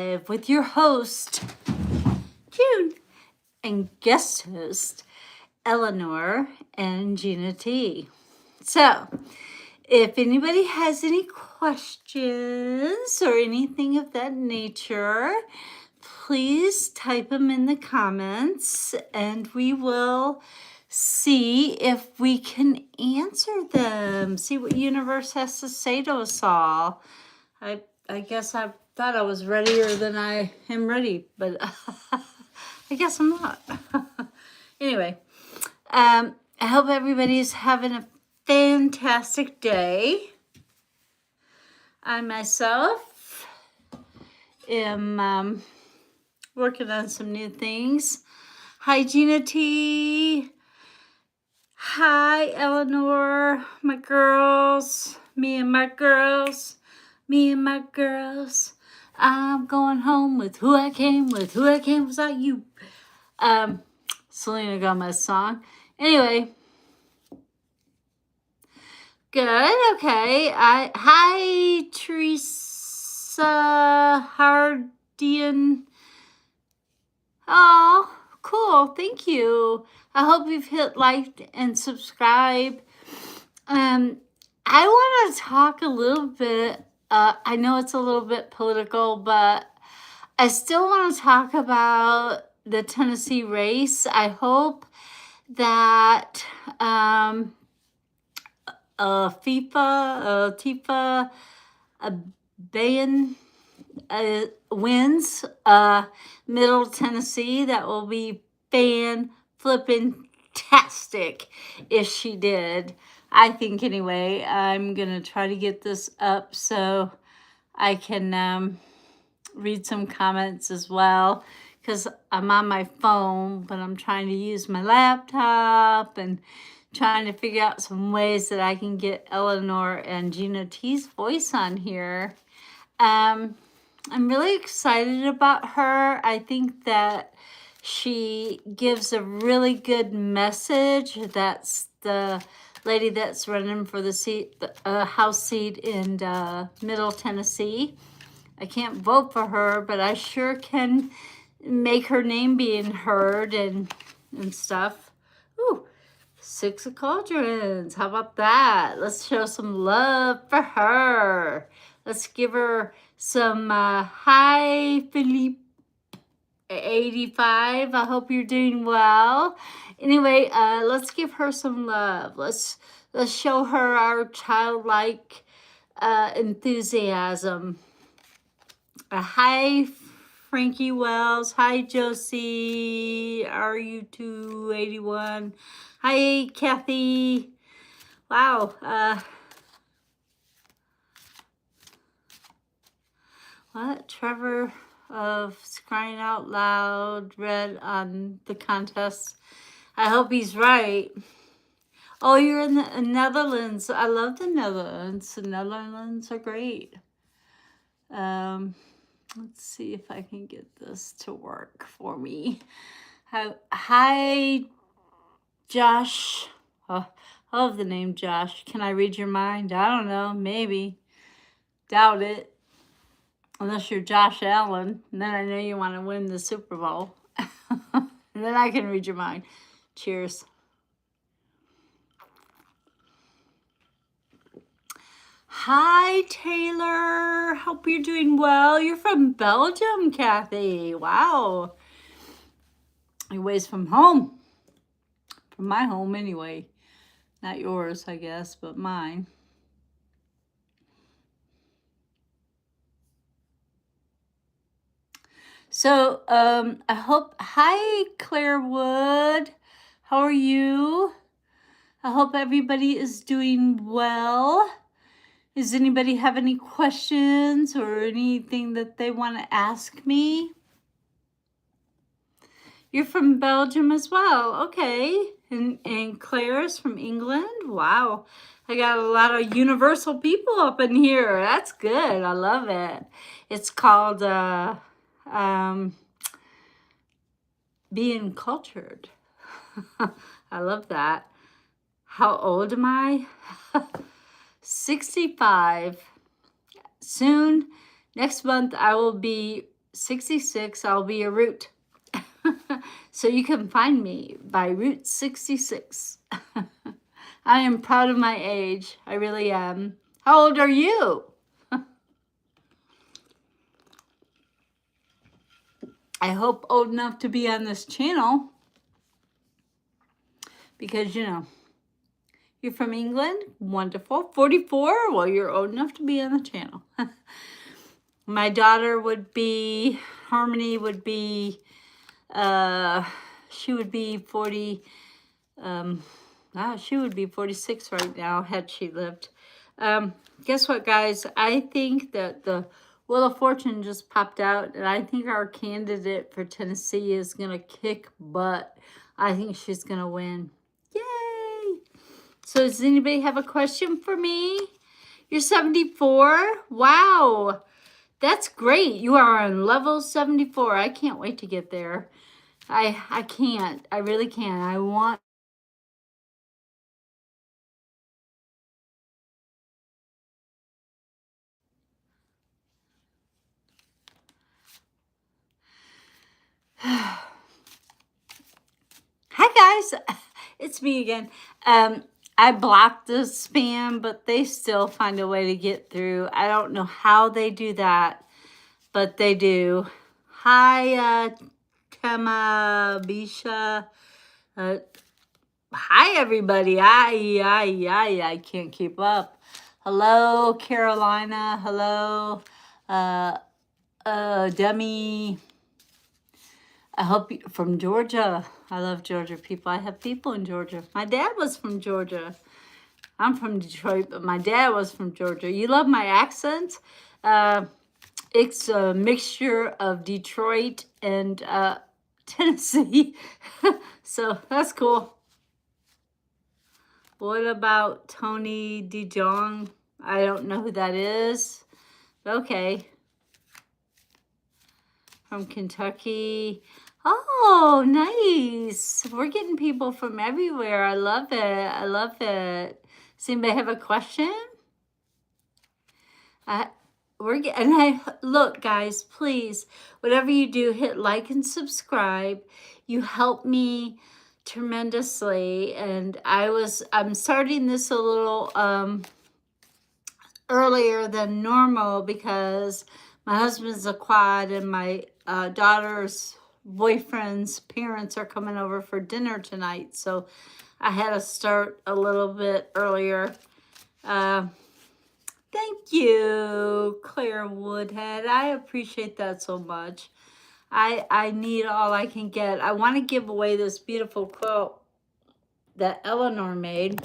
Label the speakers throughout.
Speaker 1: Live with your host, June, and guest host, Eleanor and Gina T. So, if anybody has any questions or anything of that nature, please type them in the comments and we will see if we can answer them. See what universe has to say to us all. I guess I thought I was readier than I am ready, but I guess I'm not. Anyway, I hope everybody's having a fantastic day. I myself am working on some new things. Hi, Gina T. Hi, Eleanor. My girls. Me and my girls. I'm going home with who I came with. Who I came without you. Selena Gomez song. Anyway. Good. Okay. Hi, Teresa Hardian. Oh, cool. Thank you. I hope you've hit like and subscribe. I want to talk a little bit. I know it's a little bit political, but I still want to talk about the Tennessee race. I hope that Tifa Bayan wins Middle Tennessee. That will be fan-flippin-tastic if she did. I think anyway. I'm going to try to get this up so I can read some comments as well, because I'm on my phone, but I'm trying to use my laptop and trying to figure out some ways that I can get Eleanor and Gina T's voice on here. I'm really excited about her. I think that she gives a really good message. That's the lady that's running for the seat, House seat in Middle Tennessee. I can't vote for her, but I sure can make her name being heard and stuff. Ooh, 6 of Cauldrons. How about that? Let's show some love for her. Let's give her some hi, Philippe 85. I hope you're doing well. Anyway, let's give her some love. Let's show her our childlike enthusiasm. Hi, Frankie Wells. Hi, Josie. RU281. Hi, Kathy. Wow. What? Trevor of Crying Out Loud read on the contest. I hope he's right. Oh, you're in the Netherlands. I love the Netherlands. The Netherlands are great. Let's see if I can get this to work for me. Hi, Josh. Oh, I love the name Josh. Can I read your mind? I don't know. Maybe. Doubt it. Unless you're Josh Allen. And then I know you want to win the Super Bowl. And then I can read your mind. Cheers. Hi, Taylor. Hope you're doing well. You're from Belgium, Kathy. Wow. You're ways from home. From my home, anyway. Not yours, I guess, but mine. So, I hope... Hi, Claire Wood. How are you? I hope everybody is doing well. Does anybody have any questions or anything that they want to ask me? You're from Belgium as well. Okay. And Claire's from England. Wow. I got a lot of universal people up in here. That's good. I love it. It's called being cultured. I love that. How old am I? 65. Soon, next month, I will be 66, I'll be a Root. So you can find me by Route 66. I am proud of my age. I really am. How old are you? I hope old enough to be on this channel. Because, you know, you're from England. Wonderful. 44? Well, you're old enough to be on the channel. My daughter would be, Harmony would be, she would be 40, she would be 46 right now had she lived. Guess what, guys? I think that the Wheel of Fortune just popped out, and I think our candidate for Tennessee is going to kick butt. I think she's going to win. Yay! So does anybody have a question for me? You're 74? Wow! That's great. You are on level 74. I can't wait to get there. I can't. I really can't. I want. Hi, guys. It's me again. I blocked the spam, but they still find a way to get through. I don't know how they do that, but they do. Hi, Bisha. Hi, everybody. I can't keep up. Hello, Carolina. Hello, Demi. I hope you from Georgia. I love Georgia people. I have people in Georgia. My dad was from Georgia. I'm from Detroit, but my dad was from Georgia. You love my accent? It's a mixture of Detroit and Tennessee. So that's cool. What about Tony DeJong? I don't know who that is. Okay. From Kentucky. Oh, nice. We're getting people from everywhere. I love it. I love it. Does anybody have a question? Look, guys, please, whatever you do, hit like and subscribe. You help me tremendously. And I'm starting this a little earlier than normal because my husband's a quad and my daughter's boyfriend's parents are coming over for dinner tonight. So I had to start a little bit earlier. Thank you, Claire Woodhead. I appreciate that so much. I need all I can get. I want to give away this beautiful quilt that Eleanor made.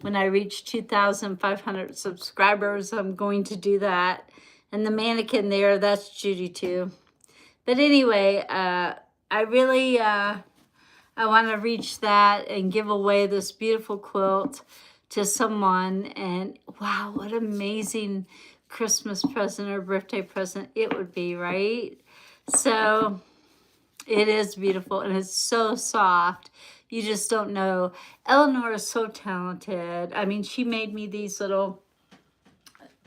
Speaker 1: When I reach 2,500 subscribers, I'm going to do that. And the mannequin there, that's Judy too. But anyway, I really, I want to reach that and give away this beautiful quilt to someone. And wow, what an amazing Christmas present or birthday present it would be, right? So it is beautiful and it's so soft. You just don't know. Eleanor is so talented. I mean, she made me these little,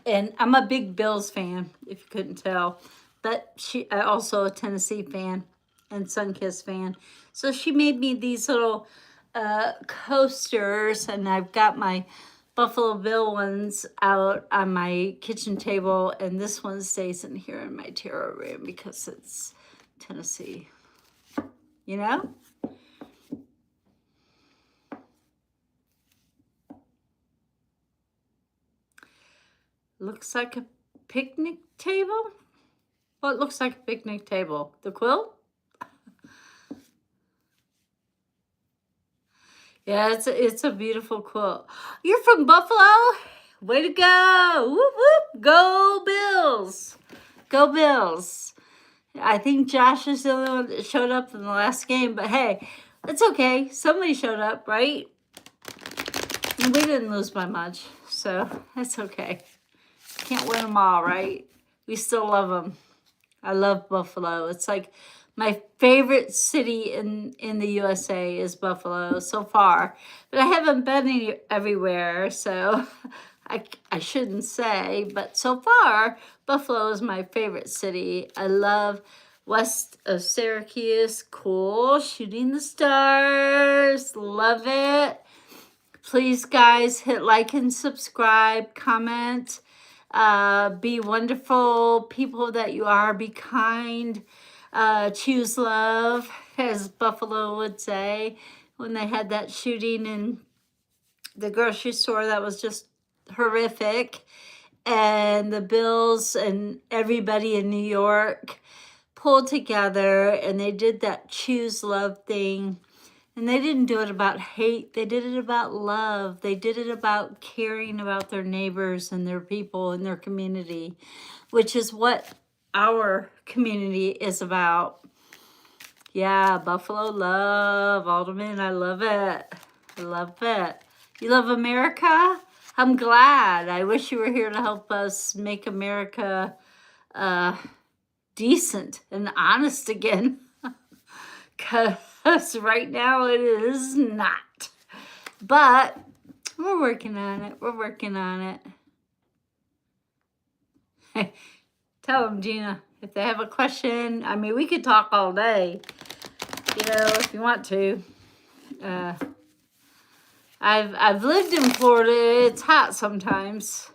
Speaker 1: and I'm a big Bills fan, if you couldn't tell. But she also a Tennessee fan and Sunkiss fan. So she made me these little coasters, and I've got my Buffalo Bill ones out on my kitchen table, and this one stays in here in my tarot room because it's Tennessee. You know? Looks like a picnic table? Well, it looks like a picnic table. The quilt? Yeah, it's a beautiful quilt. You're from Buffalo? Way to go. Whoop, whoop. Go Bills. Go Bills. I think Josh is the only one that showed up in the last game, but hey, it's okay. Somebody showed up, right? And we didn't lose by much, so that's okay. Can't win them all, right? We still love them. I love Buffalo. It's like my favorite city in the USA is Buffalo so far. But I haven't been everywhere, so I shouldn't say. But so far, Buffalo is my favorite city. I love west of Syracuse. Cool. Shooting the stars. Love it. Please, guys, hit like and subscribe, comment. Be wonderful people that you are. Be kind. Choose love, as Buffalo would say when they had that shooting in the grocery store. That was just horrific. And the Bills and everybody in New York pulled together and they did that choose love thing. And they didn't do it about hate. They did it about love. They did it about caring about their neighbors and their people and their community, which is what our community is about. Yeah, Buffalo love, Alderman. I love it. I love it. You love America? I'm glad. I wish you were here to help us make America decent and honest again. Because right now it is not. But we're working on it. We're working on it. Tell them, Gina, if they have a question. I mean, we could talk all day, if you want to. I've lived in Florida. It's hot sometimes.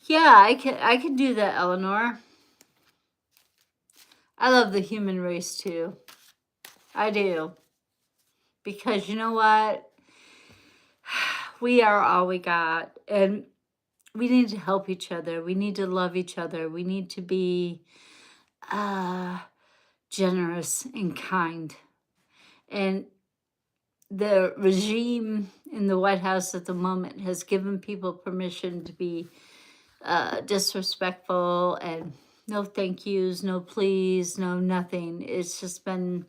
Speaker 1: Yeah, I can do that, Eleanor. I love the human race too. I do. Because you know what? We are all we got. And we need to help each other. We need to love each other. We need to be generous and kind. And the regime in the White House at the moment has given people permission to be disrespectful and no thank yous, no please, no nothing. It's just been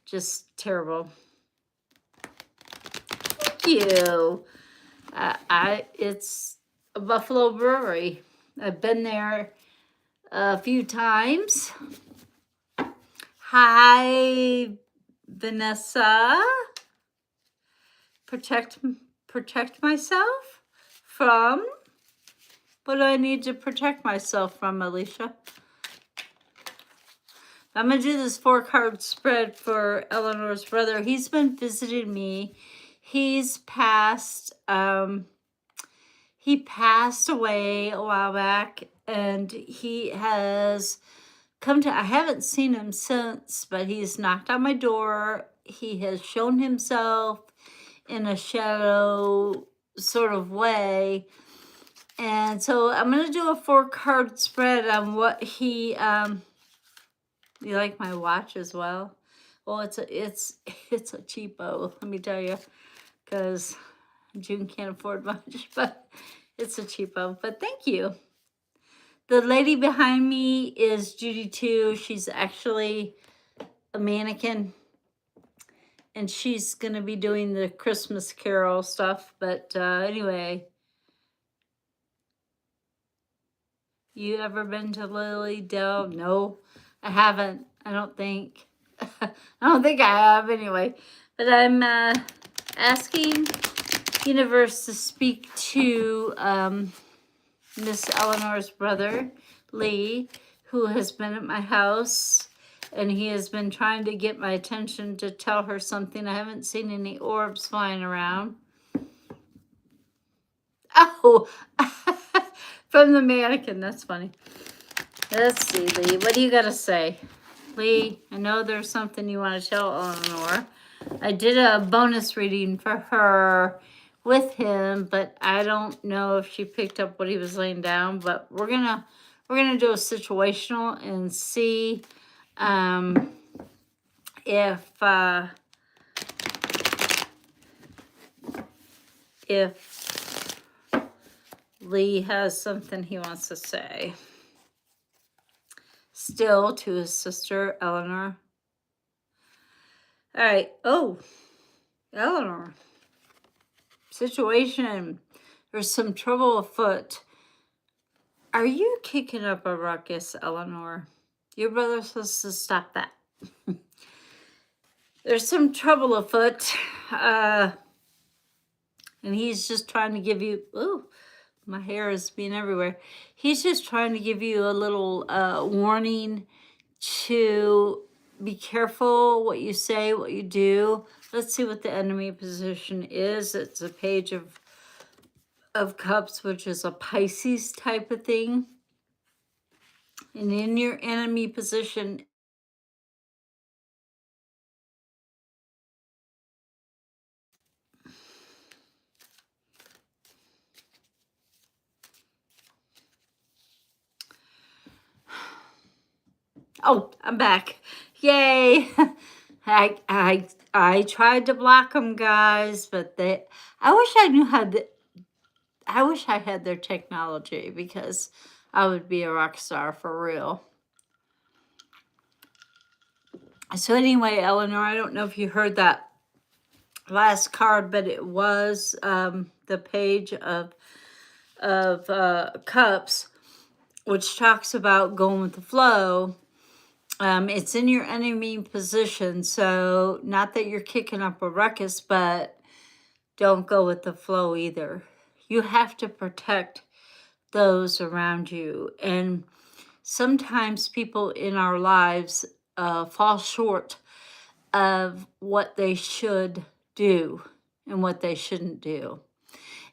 Speaker 1: just terrible. Thank you. It's a Buffalo Brewery. I've been there a few times. Hi, Vanessa. Protect myself from? What do I need to protect myself from, Alicia? I'm going to do this 4-card spread for Eleanor's brother. He's been visiting me. He's passed, he passed away a while back, and he has come to, I haven't seen him since, but he's knocked on my door. He has shown himself in a shadow sort of way. And so I'm going to do a 4-card spread on what he, you like my watch as well? Well, it's a cheapo, let me tell you, because June can't afford much, but it's a cheapo. But thank you. The lady behind me is Judy too. She's actually a mannequin, and she's going to be doing the Christmas Carol stuff. But anyway, you ever been to Lily Dell? No, I haven't. I don't think. I don't think I have anyway. But I'm asking Universe to speak to Miss Eleanor's brother, Lee, who has been at my house. And he has been trying to get my attention to tell her something. I haven't seen any orbs flying around. Oh, from the mannequin. That's funny. Let's see, Lee. What do you got to say? Lee, I know there's something you want to tell Eleanor. I did a bonus reading for her with him, but I don't know if she picked up what he was laying down. But we're gonna do a situational and see if Lee has something he wants to say. Still to his sister, Eleanor. All right. Oh, Eleanor. Situation. There's some trouble afoot. Are you kicking up a ruckus, Eleanor? Your brother says to stop that. There's some trouble afoot. And he's just trying to give you, ooh, my hair is being everywhere. He's just trying to give you a little warning to be careful what you say, what you do. Let's see what the enemy position is. It's a page of cups, which is a Pisces type of thing. And in your enemy position, oh, I'm back. Yay. I tried to block them, guys, but I wish I knew how to, I wish I had their technology, because I would be a rock star for real. So anyway, Eleanor, I don't know if you heard that last card, but it was the page of cups, which talks about going with the flow. It's in your enemy position, so not that you're kicking up a ruckus, but don't go with the flow either. You have to protect those around you. And sometimes people in our lives fall short of what they should do and what they shouldn't do.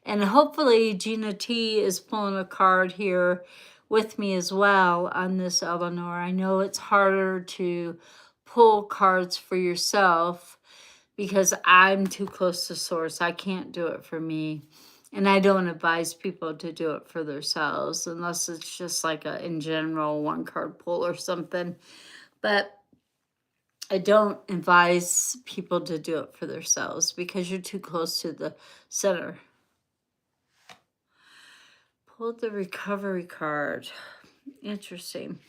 Speaker 1: And hopefully Gina T is pulling a card here with me as well on this, Eleanor. I know it's harder to pull cards for yourself because I'm too close to source. I can't do it for me. And I don't advise people to do it for themselves unless it's just like a, in general, one card pull or something. But I don't advise people to do it for themselves because you're too close to the center. Pulled the recovery card. Interesting.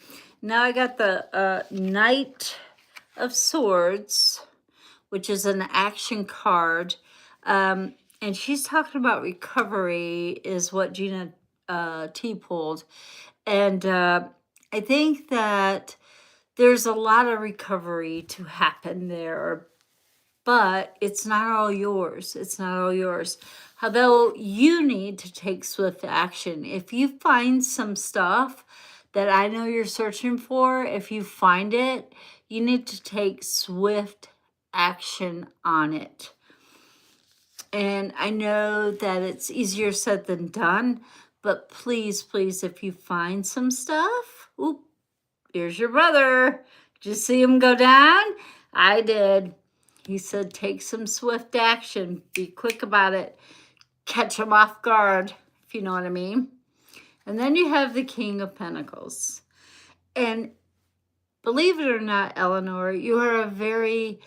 Speaker 1: Now I got the Knight of Swords, which is an action card. And she's talking about recovery is what Gina T pulled. And I think that there's a lot of recovery to happen there, but it's not all yours. It's not all yours. Although you need to take swift action. If you find some stuff that I know you're searching for, if you find it, you need to take swift action on it. And I know that it's easier said than done, but please, please, if you find some stuff, oop, here's your brother. Did you see him go down? I did. He said, take some swift action. Be quick about it. Catch him off guard, if you know what I mean. And then you have the King of Pentacles. And believe it or not, Eleanor, you are a very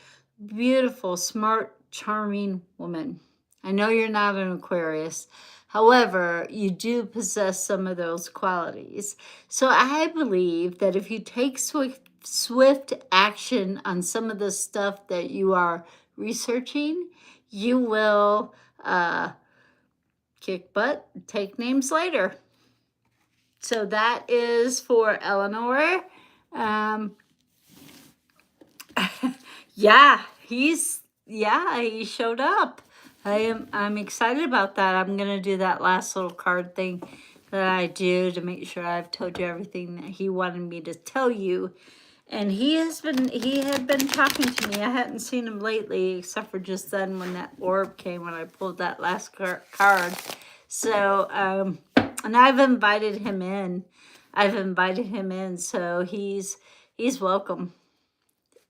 Speaker 1: beautiful, smart, charming woman. I know you're not an Aquarius. However, you do possess some of those qualities. So I believe that if you take swift action on some of the stuff that you are researching, you will kick butt, take names later. So that is for Eleanor. Yeah, he showed up. I'm excited about that. I'm gonna do that last little card thing that I do to make sure I've told you everything that he wanted me to tell you. And he had been talking to me. I hadn't seen him lately, except for just then when that orb came, when I pulled that last card. So, and I've invited him in. So he's welcome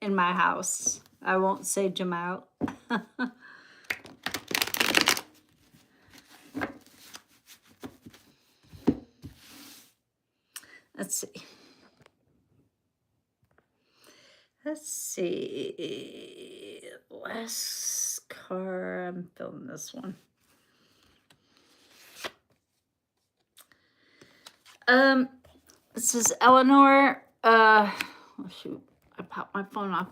Speaker 1: in my house. I won't sage him out. Let's see. Last card. I'm filling this one. This is Eleanor. Oh shoot. I popped my phone off.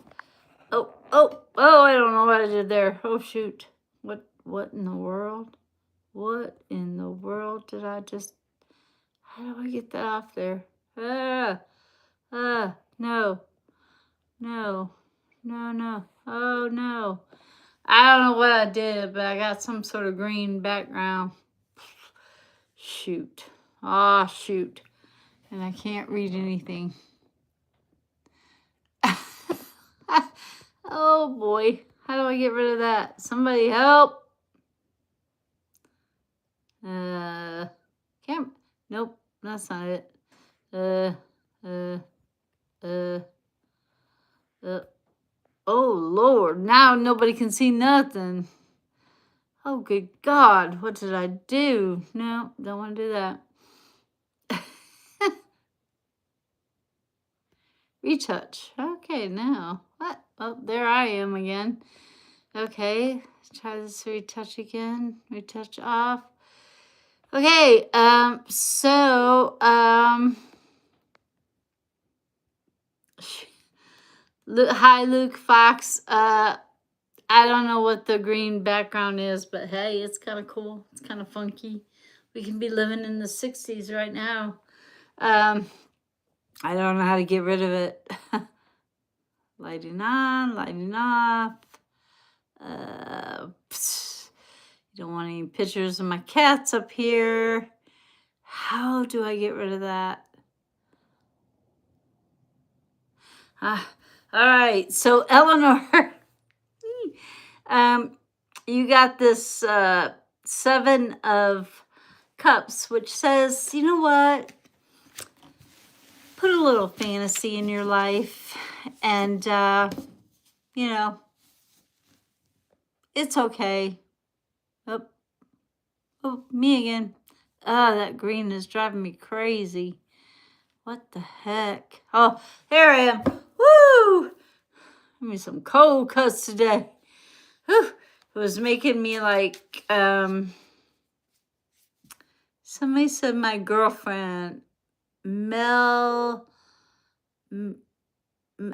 Speaker 1: Oh, I don't know what I did there. Oh shoot. What in the world? What in the world did I just, how do I get that off there? No. Oh no. I don't know what I did, but I got some sort of green background. Shoot. Ah, shoot. And I can't read anything. Oh boy. How do I get rid of that? Somebody help. Can't. Nope, that's not it. Oh Lord, now nobody can see nothing. Oh good God, what did I do? No, don't want to do that. Retouch. Okay, now. What? Oh, there I am again. Okay, try this retouch again. Retouch off. Okay, hi Luke Fox. I don't know what the green background is, but hey, it's kind of cool. It's kind of funky. We can be living in the 60s right now. I don't know how to get rid of it. Lighting on, lighting off. You don't want any pictures of my cats up here. How do I get rid of that? All right, so Eleanor, you got this 7 of Cups, which says, you know what? Put a little fantasy in your life, and you know, it's okay. Oh, me again. That green is driving me crazy. What the heck? Oh, there I am. Woo! Give me some cold cuts today. Whew. It was making me like, somebody said my girlfriend, Mel,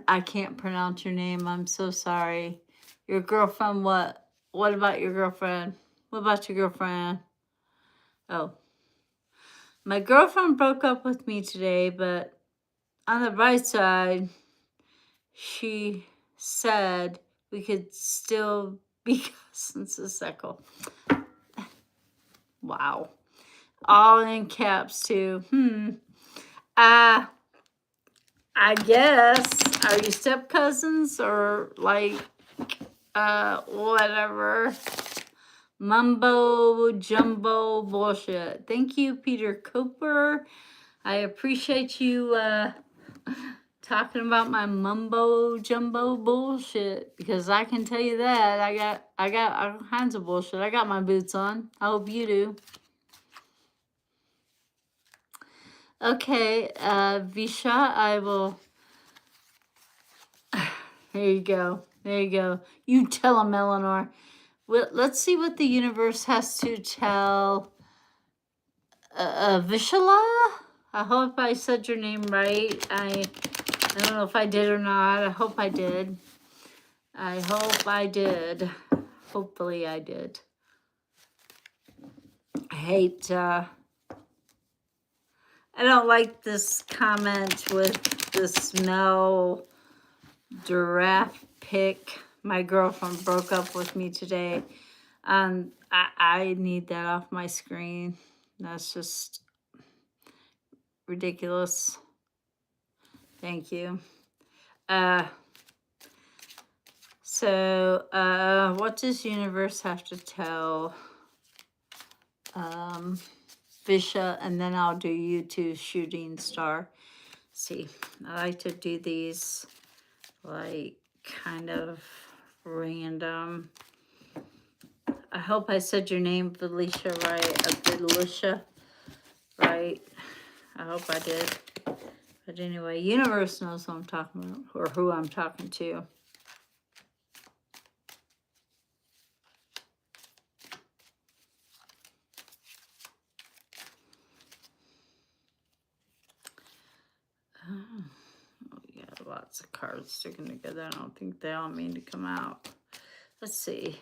Speaker 1: I can't pronounce your name. I'm so sorry. Your girlfriend, what? What about your girlfriend? What about your girlfriend? Oh. My girlfriend broke up with me today, but on the bright side, she said we could still be cousins. A second. Wow. All in caps too. I guess. Are you step cousins or like whatever? Mumbo jumbo bullshit. Thank you, Peter Cooper. I appreciate you talking about my mumbo jumbo bullshit, because I can tell you that I got all kinds of bullshit. I got my boots on. I hope you do. Okay, Visha, I will. There you go. There you go. You tell him, Eleanor. Well, let's see what the universe has to tell Vishala. I hope I said your name right. I don't know if I did or not. I hope I did. I hope I did. Hopefully I did. I hate, I don't like this comment with the smell giraffe pic. My girlfriend broke up with me today. I need that off my screen. That's just ridiculous. Thank you. So what does universe have to tell Visha, and then I'll do you two, shooting star. See, I like to do these like kind of random. I hope I said your name, Felicia, right? Felicia, right? I hope I did. But anyway, universe knows who I'm talking about, or who I'm talking to. Oh, we got lots of cards sticking together. I don't think they all mean to come out. Let's see.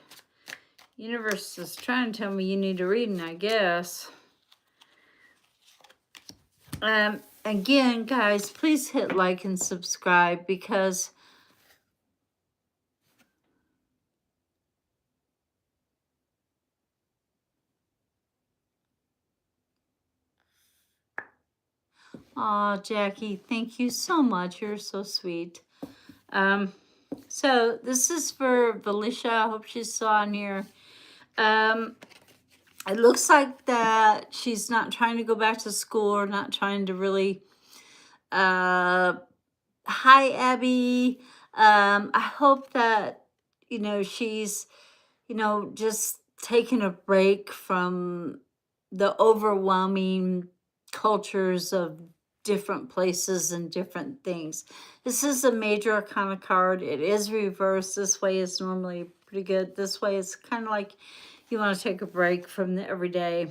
Speaker 1: Universe is trying to tell me you need a reading, I guess. Again, guys, please hit like and subscribe, because Oh, Jackie, thank you so much. You're so sweet. So this is for Felicia. I hope she's still on here. It looks like that she's not trying to go back to school or not trying to really. Hi, Abby. I hope that she's just taking a break from the overwhelming cultures of different places and different things. This is a major arcana card. It is reversed. This way is normally pretty good. This way it's kind of like you want to take a break from the everyday.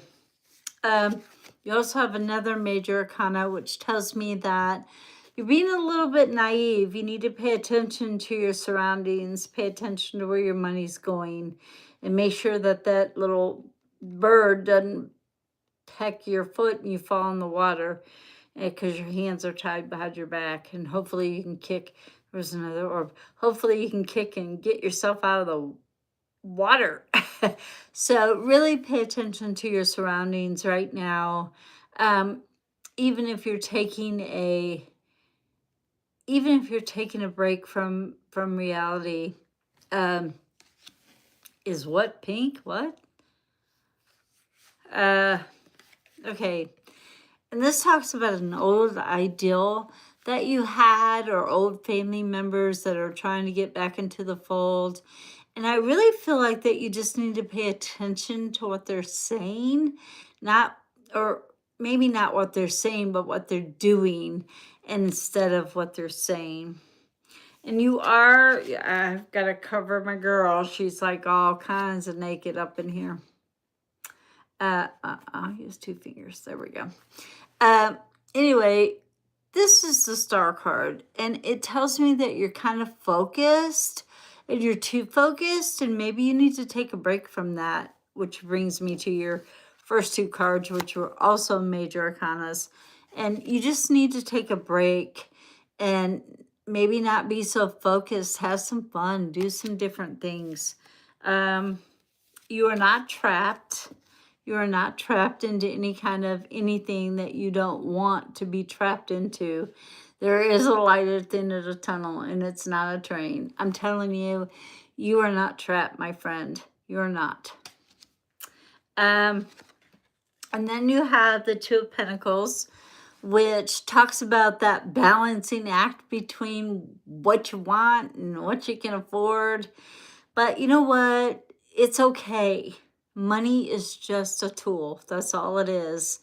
Speaker 1: You also have another major arcana, which tells me that you're being a little bit naive. You need to pay attention to your surroundings, pay attention to where your money's going, and make sure that that little bird doesn't peck your foot and you fall in the water because your hands are tied behind your back. And hopefully you can kick. There's another orb. Hopefully you can kick and get yourself out of the water. So really pay attention to your surroundings right now. Even if you're taking a break from reality. Is what pink? What? Okay. And this talks about an old ideal that you had or old family members that are trying to get back into the fold. And I really feel like that you just need to pay attention to what they're saying, or maybe not what they're saying, but what they're doing instead of what they're saying. And I've got to cover my girl. She's like all kinds of naked up in here. I'll use 2 fingers. There we go. Anyway, this is the star card, and it tells me that you're kind of focused and you're too focused, and maybe you need to take a break from that, which brings me to your first 2 cards, which were also major arcanas. And you just need to take a break and maybe not be so focused. Have some fun, do some different things. You are not trapped. You are not trapped into any kind of anything that you don't want to be trapped into. There is a light at the end of the tunnel, and it's not a train. I'm telling you, you are not trapped, my friend. You're not. And then you have the 2 of Pentacles, which talks about that balancing act between what you want and what you can afford. But you know what? It's okay. Money is just a tool. That's all it is.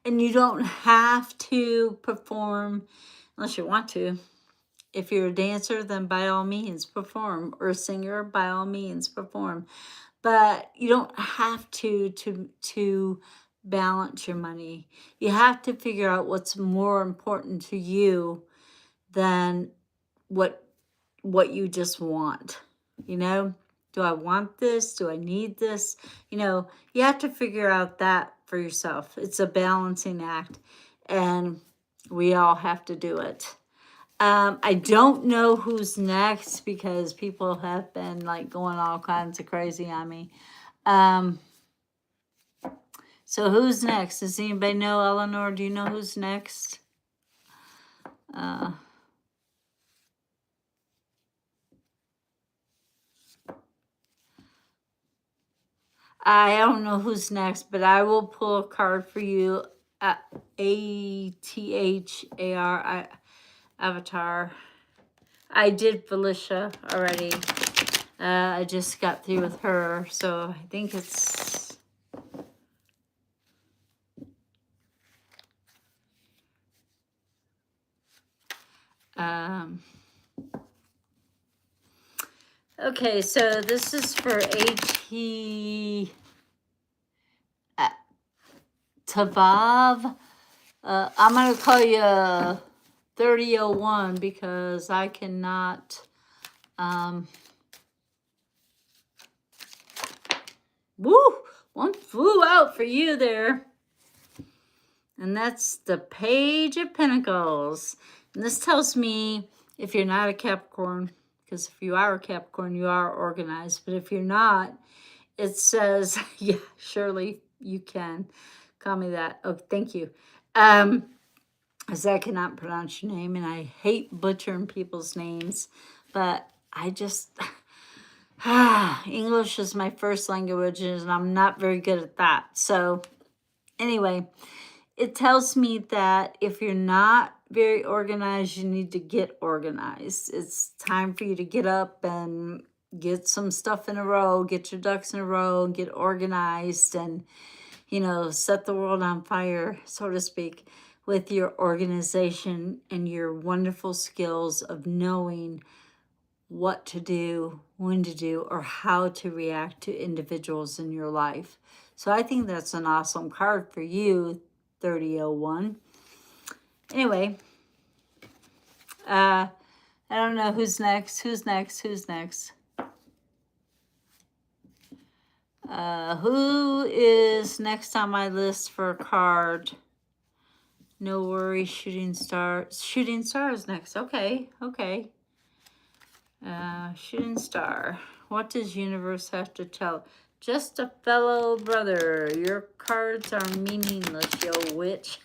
Speaker 1: And you don't have to perform unless you want to. If you're a dancer, then by all means perform, or a singer, by all means perform. But you don't have to balance your money. You have to figure out what's more important to you than what you just want. Do I want this? Do I need this? You have to figure out that for yourself. It's a balancing act, and we all have to do it. I don't know who's next because people have been like going all kinds of crazy on me. So who's next? Does anybody know? Eleanor, do you know who's next? I don't know who's next, but I will pull a card for you. Athar Avatar. I did Felicia already. I just got through with her, so I think it's... Okay, so this is for A.T. Tavav. I'm going to call you 3001 because I cannot... Woo! One flew out for you there. And that's the Page of Pentacles. And this tells me if you're not a Capricorn, because if you are a Capricorn, you are organized. But if you're not, it says, yeah, surely you can. Call me that. Oh, thank you. because I cannot pronounce your name and I hate butchering people's names, but I just, English is my first language and I'm not very good at that. So anyway, it tells me that if you're not very organized, you need to get organized. It's time for you to get up and get some stuff in a row, get your ducks in a row, and get organized and, set the world on fire, so to speak, with your organization and your wonderful skills of knowing what to do, when to do, or how to react to individuals in your life. So I think that's an awesome card for you, 3001. Anyway, I don't know who's next. Who's next? Who is next on my list for a card? No worries, Shooting Star. Shooting Star is next. Okay. Shooting Star. What does universe have to tell? Just a fellow brother. Your cards are meaningless, yo witch.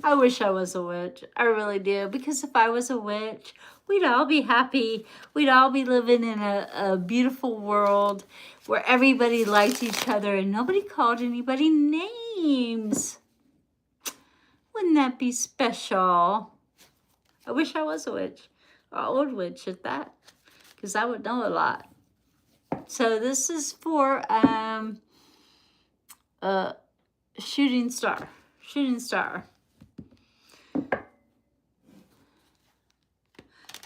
Speaker 1: I wish I was a witch. I really do. Because if I was a witch, we'd all be happy. We'd all be living in a beautiful world where everybody liked each other and nobody called anybody names. Wouldn't that be special? I wish I was a witch. Or old witch at that. Because I would know a lot. So this is for Shooting Star. Shooting Star.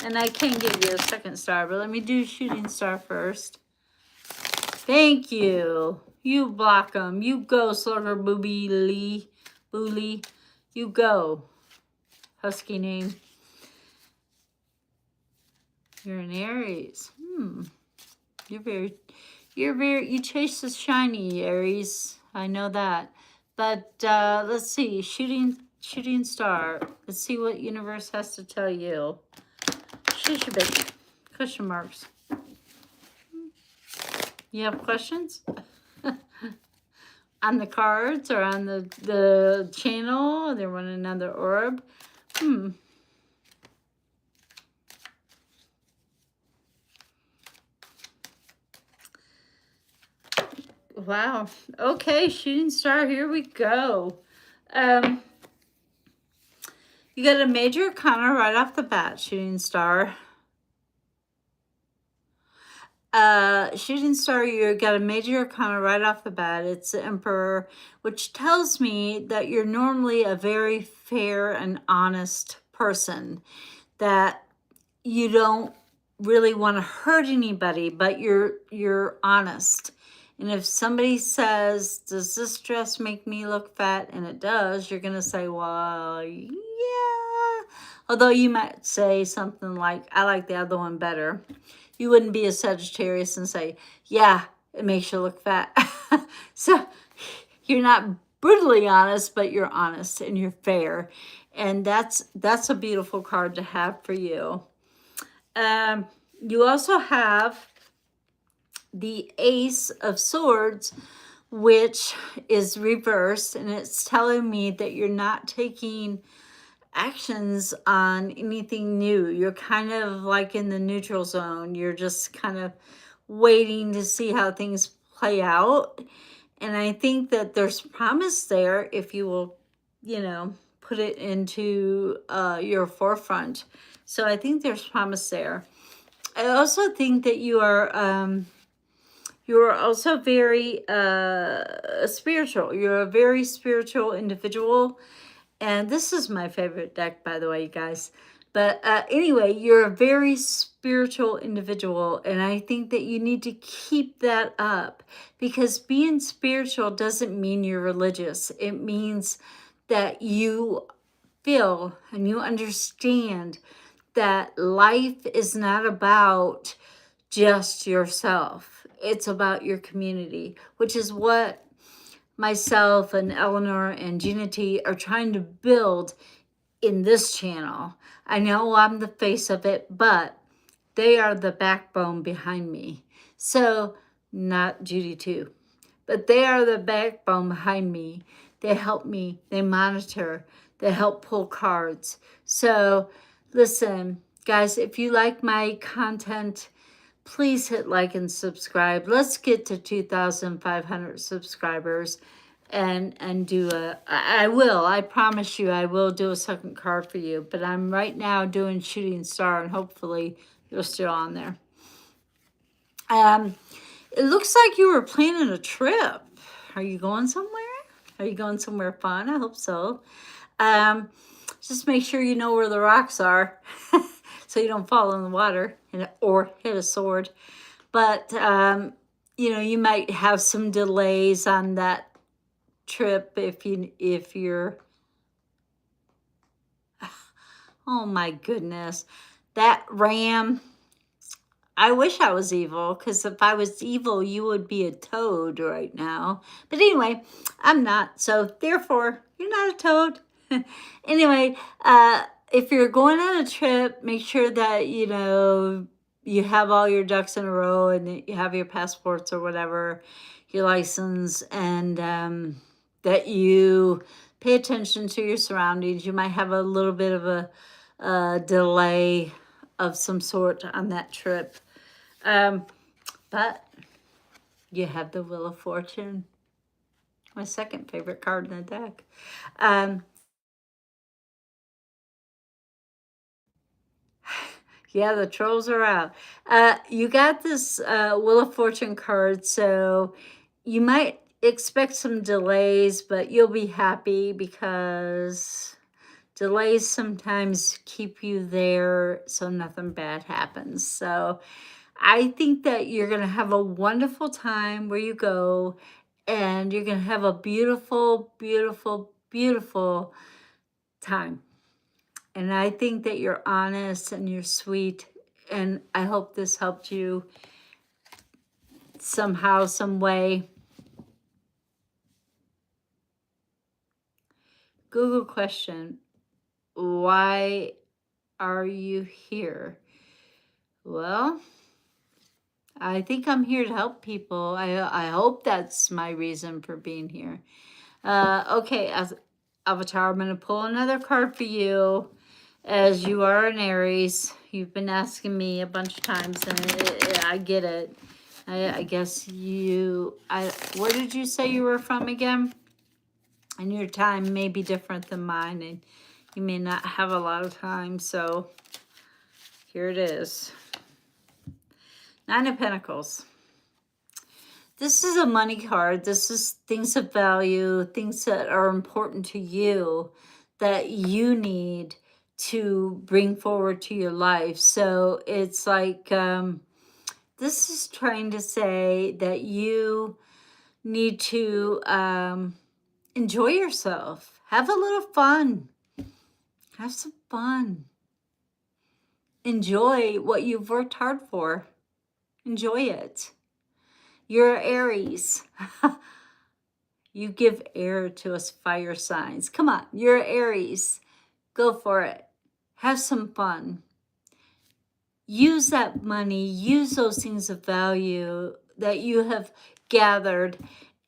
Speaker 1: And I can give you a second star, but let me do Shooting Star first. Thank you. You block them. You go, Slugger Booby Lee. Booly. You go. Husky name. You're an Aries. You chase the shiny, Aries. I know that. But let's see. Shooting Star. Let's see what universe has to tell you. Shush a bit. Question marks. You have questions? On the cards or on the channel? They want another orb. Wow. Okay, Shooting Star, here we go. You got a major arcana right off the bat, Shooting Star. Shooting Star, you got a major arcana right off the bat. It's the Emperor, which tells me that you're normally a very fair and honest person, that you don't really want to hurt anybody, but you're honest. And if somebody says, does this dress make me look fat? And it does, you're going to say, well, yeah. Although you might say something like, I like the other one better. You wouldn't be a Sagittarius and say, yeah, it makes you look fat. So you're not brutally honest, but you're honest and you're fair. And that's a beautiful card to have for you. You also have the Ace of Swords, which is reversed, and it's telling me that you're not taking actions on anything new. You're kind of like in the neutral zone. You're just kind of waiting to see how things play out. And I think that there's promise there if you will, put it into your forefront. So I think there's promise there. I also think that you are also very spiritual. You're a very spiritual individual. And this is my favorite deck, by the way, you guys. But anyway, you're a very spiritual individual. And I think that you need to keep that up. Because being spiritual doesn't mean you're religious. It means that you feel and you understand that life is not about just yourself. It's about your community, which is what myself and Eleanor and Gina T are trying to build in this channel. I know I'm the face of it, but they are the backbone behind me. So, not Judy too, but they are the backbone behind me They help me. They monitor. They help pull cards. So listen, guys, if you like my content, please hit like and subscribe. Let's get to 2,500 subscribers and do I promise you, I will do a second card for you. But I'm right now doing Shooting Star, and hopefully you're still on there. It looks like you were planning a trip. Are you going somewhere? Are you going somewhere fun? I hope so. Just make sure you know where the rocks are so you don't fall in the water or hit a sword. But, you might have some delays on that trip if you're, oh my goodness, that ram. I wish I was evil, because if I was evil, you would be a toad right now. But anyway, I'm not. So therefore, you're not a toad. Anyway, if you're going on a trip, make sure that, you have all your ducks in a row, and that you have your passports or whatever, your license, and that you pay attention to your surroundings. You might have a little bit of a delay of some sort on that trip. But you have the Wheel of Fortune, my second favorite card in the deck. Yeah, the trolls are out. You got this Wheel of Fortune card, so you might expect some delays, but you'll be happy because delays sometimes keep you there so nothing bad happens. So I think that you're going to have a wonderful time where you go, and you're going to have a beautiful, beautiful, beautiful time. And I think that you're honest and you're sweet, and I hope this helped you somehow, some way. Google question, why are you here? Well, I think I'm here to help people. I hope that's my reason for being here. Okay, as Avatar, I'm going to pull another card for you, as you are an Aries. You've been asking me a bunch of times, and I get it. I guess where did you say you were from again? And your time may be different than mine, and you may not have a lot of time, so here it is. Nine of Pentacles. This is a money card. This is things of value, things that are important to you that you need to bring forward to your life. So it's like, this is trying to say that you need to enjoy yourself. Have a little fun. Have some fun. Enjoy what you've worked hard for. Enjoy it. You're Aries. You give air to us fire signs. Come on, you're Aries. Go for it. Have some fun. Use that money. Use those things of value that you have gathered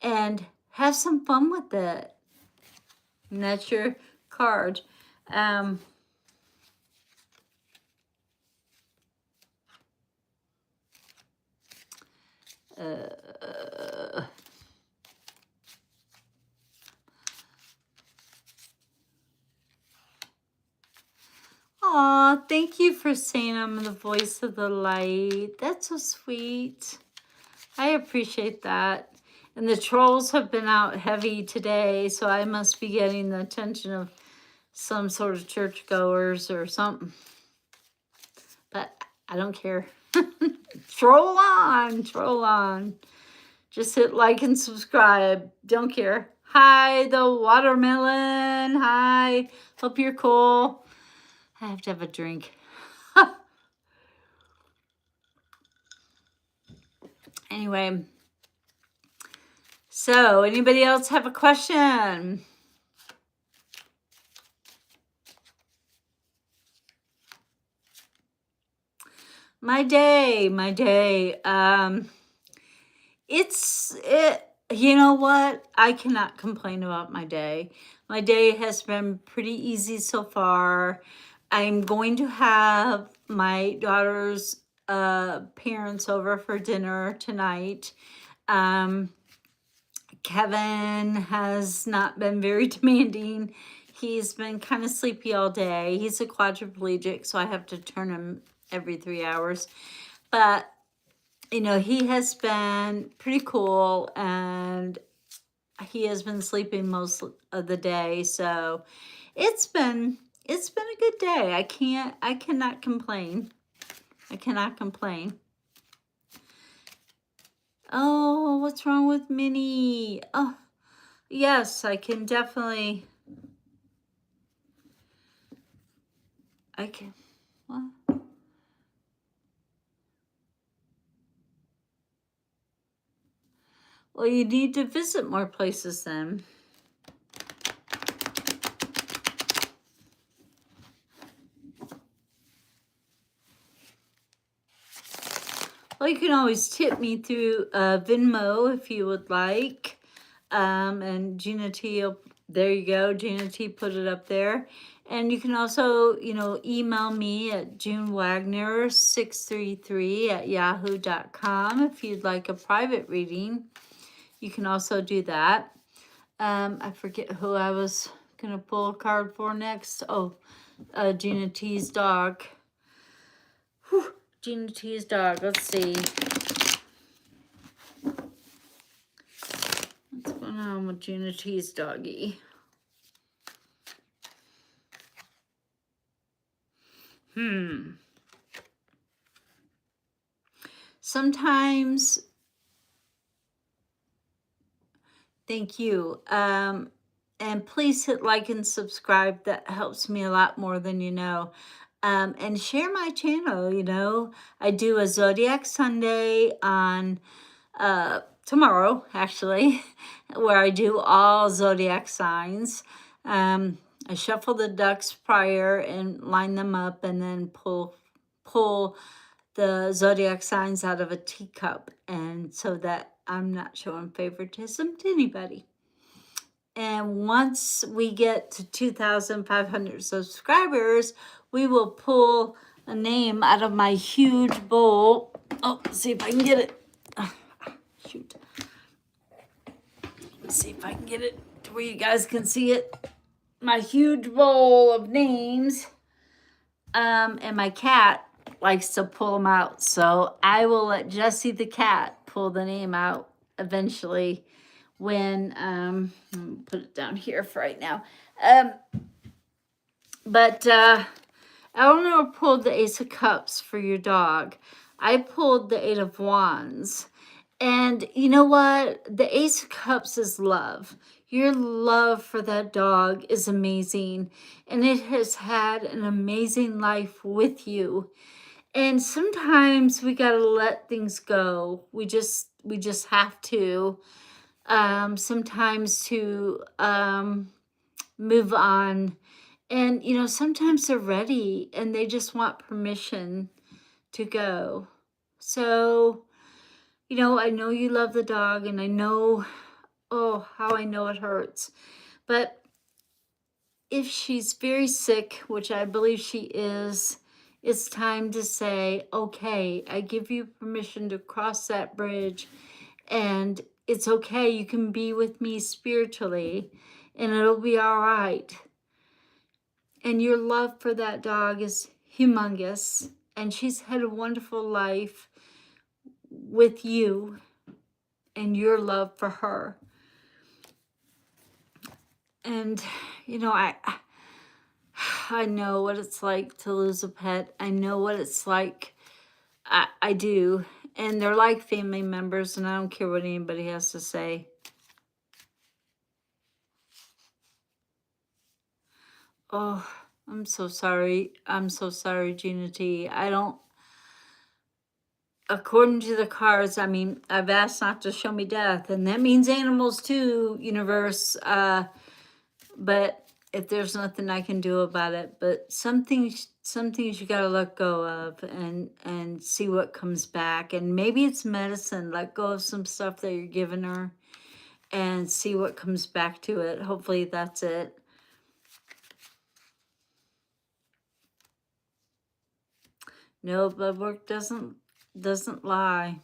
Speaker 1: and have some fun with it. And that's your card. Aw, thank you for saying I'm the voice of the light. That's so sweet. I appreciate that. And the trolls have been out heavy today, so I must be getting the attention of some sort of churchgoers or something. But I don't care. Troll on, troll on. Just hit like and subscribe. Don't care. Hi, the watermelon. Hi. Hope you're cool. I have to have a drink. Anyway. So, anybody else have a question? My day. You know what? I cannot complain about my day. My day has been pretty easy so far. I'm going to have my daughter's parents over for dinner tonight. Um, Kevin has not been very demanding. He's been kind of sleepy all day. He's a quadriplegic, so I have to turn him every 3 hours. But, you know, he has been pretty cool, and he has been sleeping most of the day. So it's been a good day. I cannot complain. I cannot complain. Oh, what's wrong with Minnie? Oh, yes, I can definitely. I can. What? Well, you need to visit more places then. Well, you can always tip me through Venmo if you would like. And Gina T, there you go. Gina T put it up there. And you can also, email me at junewagner633@yahoo.com if you'd like a private reading. You can also do that. I forget who I was going to pull a card for next. Oh, Gina T's dog. Whew. Gina T's dog. Let's see. What's going on with Gina T's doggy? Sometimes, thank you. And please hit like and subscribe. That helps me a lot more than you know. And share my channel. I do a Zodiac Sunday on tomorrow, actually, where I do all zodiac signs. I shuffle the ducks prior and line them up, and then pull the zodiac signs out of a teacup, and so that I'm not showing favoritism to anybody. And once we get to 2,500 subscribers, we will pull a name out of my huge bowl. Oh, let's see if I can get it. Shoot. Let's see if I can get it to where you guys can see it. My huge bowl of names. And my cat likes to pull them out. So I will let Jessie the cat pull the name out eventually when, put it down here for right now. But Eleanor pulled the Ace of Cups for your dog. I pulled the Eight of Wands. And you know what? The Ace of Cups is love. Your love for that dog is amazing. And it has had an amazing life with you. And sometimes we got to let things go. We just have to. Sometimes to move on. And, sometimes they're ready and they just want permission to go. So, I know you love the dog, and I know, how I know it hurts. But if she's very sick, which I believe she is, it's time to say, okay, I give you permission to cross that bridge, and it's okay. You can be with me spiritually, and it'll be all right. And your love for that dog is humongous, and she's had a wonderful life with you and your love for her. And, I know what it's like to lose a pet. I know what it's like. I do. And they're like family members, and I don't care what anybody has to say. Oh, I'm so sorry. I'm so sorry, Gina T. According to the cards, I've asked not to show me death, and that means animals too, universe. But if there's nothing I can do about it, but some things you gotta let go of and see what comes back. And maybe it's medicine. Let go of some stuff that you're giving her, and see what comes back to it. Hopefully that's it. No, blood work doesn't lie.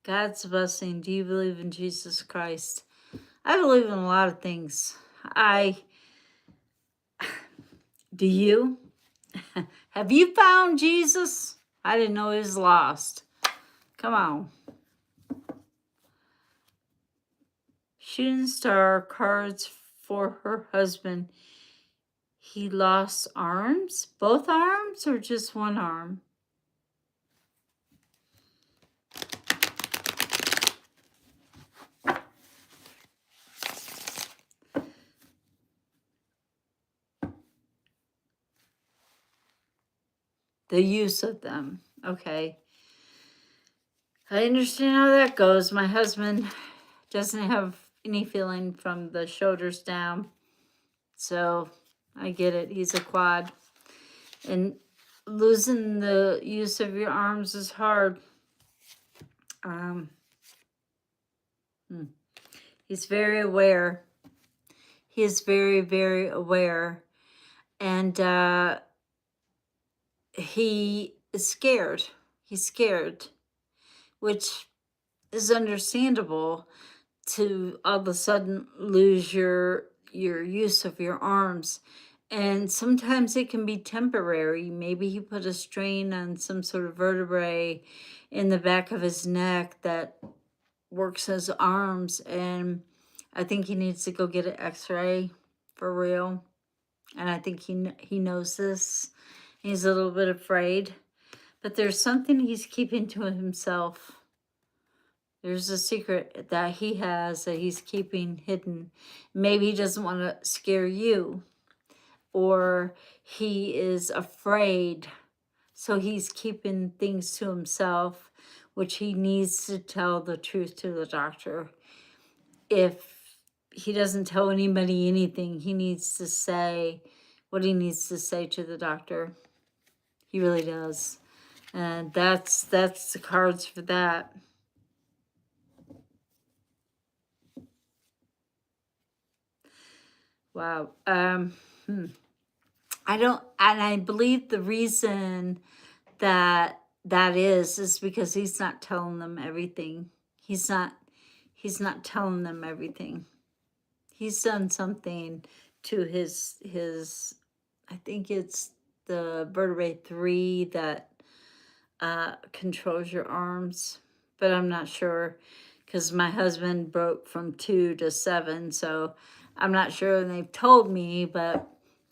Speaker 1: God's blessing. Do you believe in Jesus Christ? I believe in a lot of things. Do you? Have you found Jesus? I didn't know he was lost. Come on. Shooting star cards for her husband. He lost arms? Both arms or just one arm? The use of them. Okay. I understand how that goes. My husband doesn't have any feeling from the shoulders down. So I get it. He's a quad. And losing the use of your arms is hard. He's very aware. He is very, very aware. And he is scared. He's scared, which is understandable, to all of a sudden lose your use of your arms. And sometimes it can be temporary. Maybe he put a strain on some sort of vertebrae in the back of his neck that works his arms, and I think he needs to go get an x-ray for real. And I think he knows this. He's a little bit afraid, but there's something he's keeping to himself. There's a secret that he has that he's keeping hidden. Maybe he doesn't want to scare you, or he is afraid, so he's keeping things to himself, which he needs to tell the truth to the doctor. If he doesn't tell anybody anything, he needs to say what he needs to say to the doctor. He really does. And that's the cards for that. Wow. I believe the reason that is because he's not telling them everything. He's not telling them everything. He's done something to his I think it's the vertebrae 3 that controls your arms, but I'm not sure, because my husband broke from 2 to 7, so I'm not sure, and they've told me, but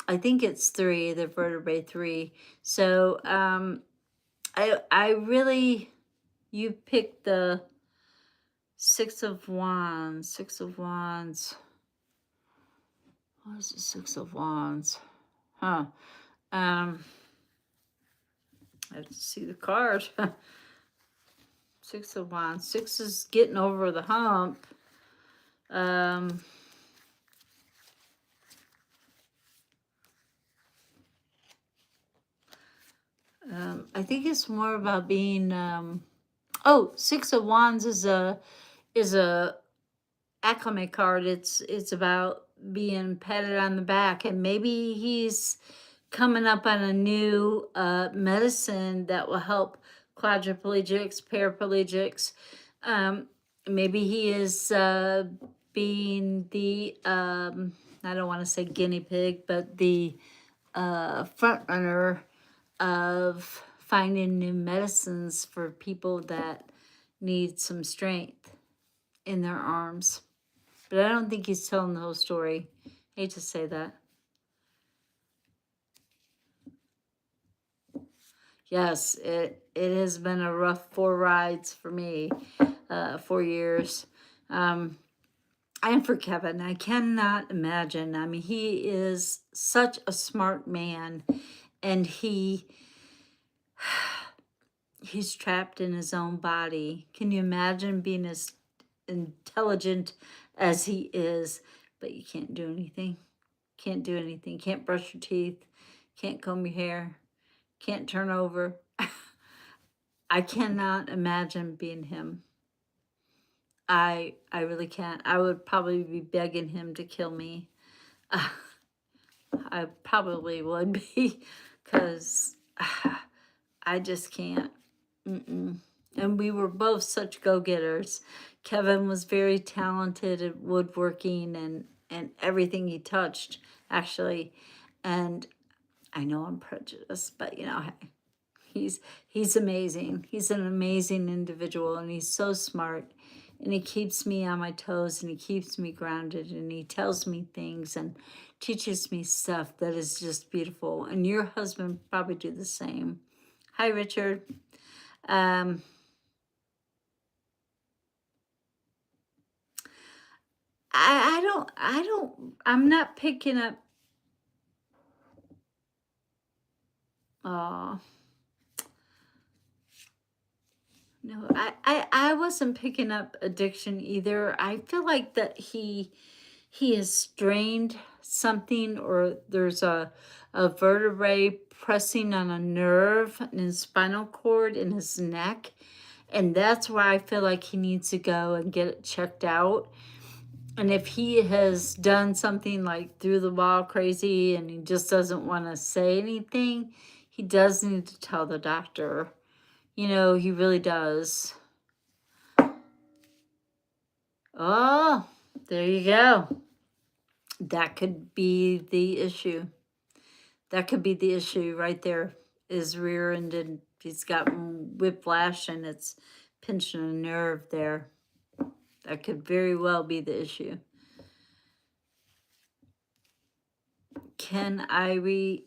Speaker 1: I think it's 3, the vertebrae 3. So I really, you picked the 6 of Wands. 6 of Wands. What is the 6 of Wands? Huh. I have to see the card. 6 of Wands. 6 is getting over the hump. I think it's more about being. 6 of Wands is a acclimate card. It's about being patted on the back, and maybe he's coming up on a new medicine that will help quadriplegics, paraplegics. Maybe he is being the I don't want to say guinea pig, but the front runner of finding new medicines for people that need some strength in their arms. But I don't think he's telling the whole story. I hate to say that. Yes, it has been a rough 4 rides for me, 4 years. And for Kevin, I cannot imagine. I mean, he is such a smart man, and he's trapped in his own body. Can you imagine being as intelligent as he is, but you can't do anything? Can't do anything. Can't brush your teeth. Can't comb your hair. Can't turn over. I cannot imagine being him. I really can't. I would probably be begging him to kill me. I probably would be, because I just can't. Mm-mm. And we were both such go-getters. Kevin was very talented at woodworking and everything he touched, actually. And I know I'm prejudiced, but hey, he's he's amazing. He's an amazing individual, and he's so smart. And he keeps me on my toes, and he keeps me grounded, and he tells me things and teaches me stuff that is just beautiful. And your husband probably do the same. Hi, Richard. Um, I'm not picking up. Oh, no, I wasn't picking up addiction either. I feel like that he has strained something, or there's a vertebrae pressing on a nerve in his spinal cord in his neck. And that's where I feel like he needs to go and get it checked out. And if he has done something like through the wall crazy and he just doesn't want to say anything, he does need to tell the doctor. He really does. Oh, there you go. That could be the issue. That could be the issue right there. Is rear-ended. He's got whiplash and it's pinching a nerve there. That could very well be the issue. Can I read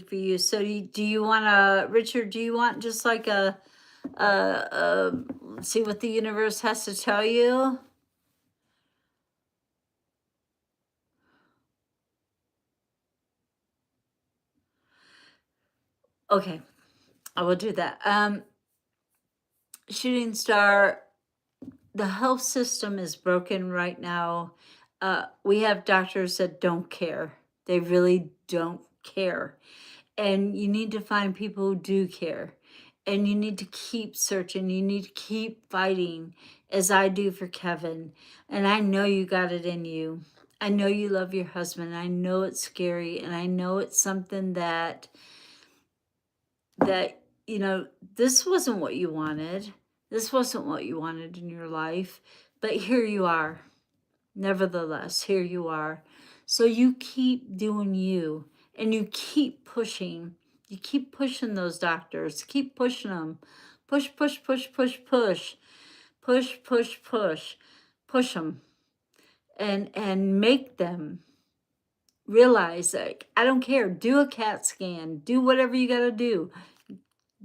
Speaker 1: for you? So do you want to, Richard, do you want just like see what the universe has to tell you? Okay, I will do that. Shooting star, the health system is broken right now. We have doctors that don't care. They really don't care. And you need to find people who do care. And you need to keep searching. You need to keep fighting, as I do for Kevin. And I know you got it in you. I know you love your husband. I know it's scary. And I know it's something that this wasn't what you wanted. This wasn't what you wanted in your life. But here you are. Nevertheless, here you are. So you keep doing you, and you keep pushing. You keep pushing those doctors. Keep pushing them. Push, push, push, push, push. Push, push, push. Push them. And make them realize, like, I don't care. Do a CAT scan. Do whatever you got to do.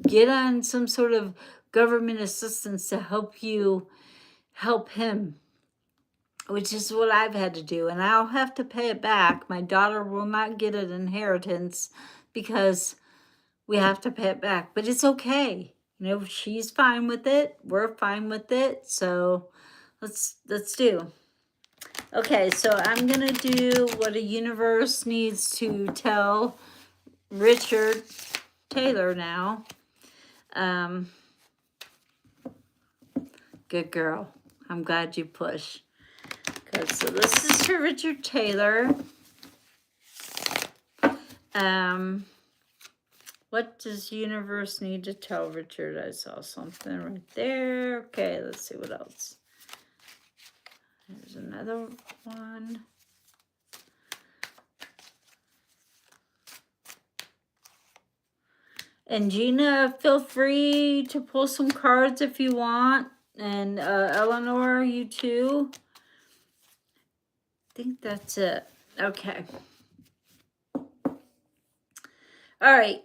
Speaker 1: Get on some sort of government assistance to help him, which is what I've had to do. And I'll have to pay it back. My daughter will not get an inheritance because we have to pay it back. But it's okay. She's fine with it. We're fine with it. So let's do. Okay, so I'm going to do what a universe needs to tell Richard Taylor now. Good girl. I'm glad you pushed. So this is for Richard Taylor. What does universe need to tell Richard? I saw something right there. Okay, let's see what else. There's another one. And Gina, feel free to pull some cards if you want. And Eleanor, you too. I think that's it. Okay. All right.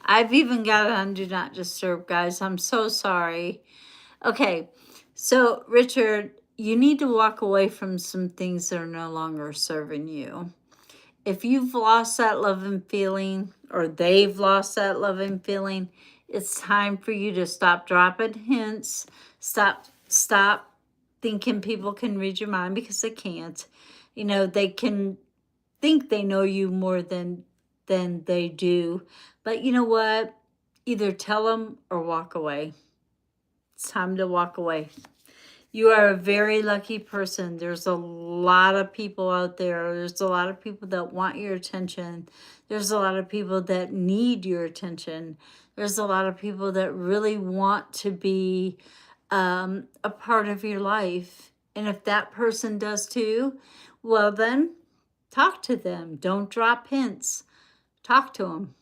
Speaker 1: I've even got it on Do Not Disturb, guys. I'm so sorry. Okay. So, Richard, you need to walk away from some things that are no longer serving you. If you've lost that love and feeling, or they've lost that love and feeling, it's time for you to stop dropping hints. Stop thinking people can read your mind, because they can't. They can think they know you more than than they do. But you know what? Either tell them or walk away. It's time to walk away. You are a very lucky person. There's a lot of people out there. There's a lot of people that want your attention. There's a lot of people that need your attention. There's a lot of people that really want to be a part of your life. And if that person does too, well then, talk to them. Don't drop hints. Talk to them.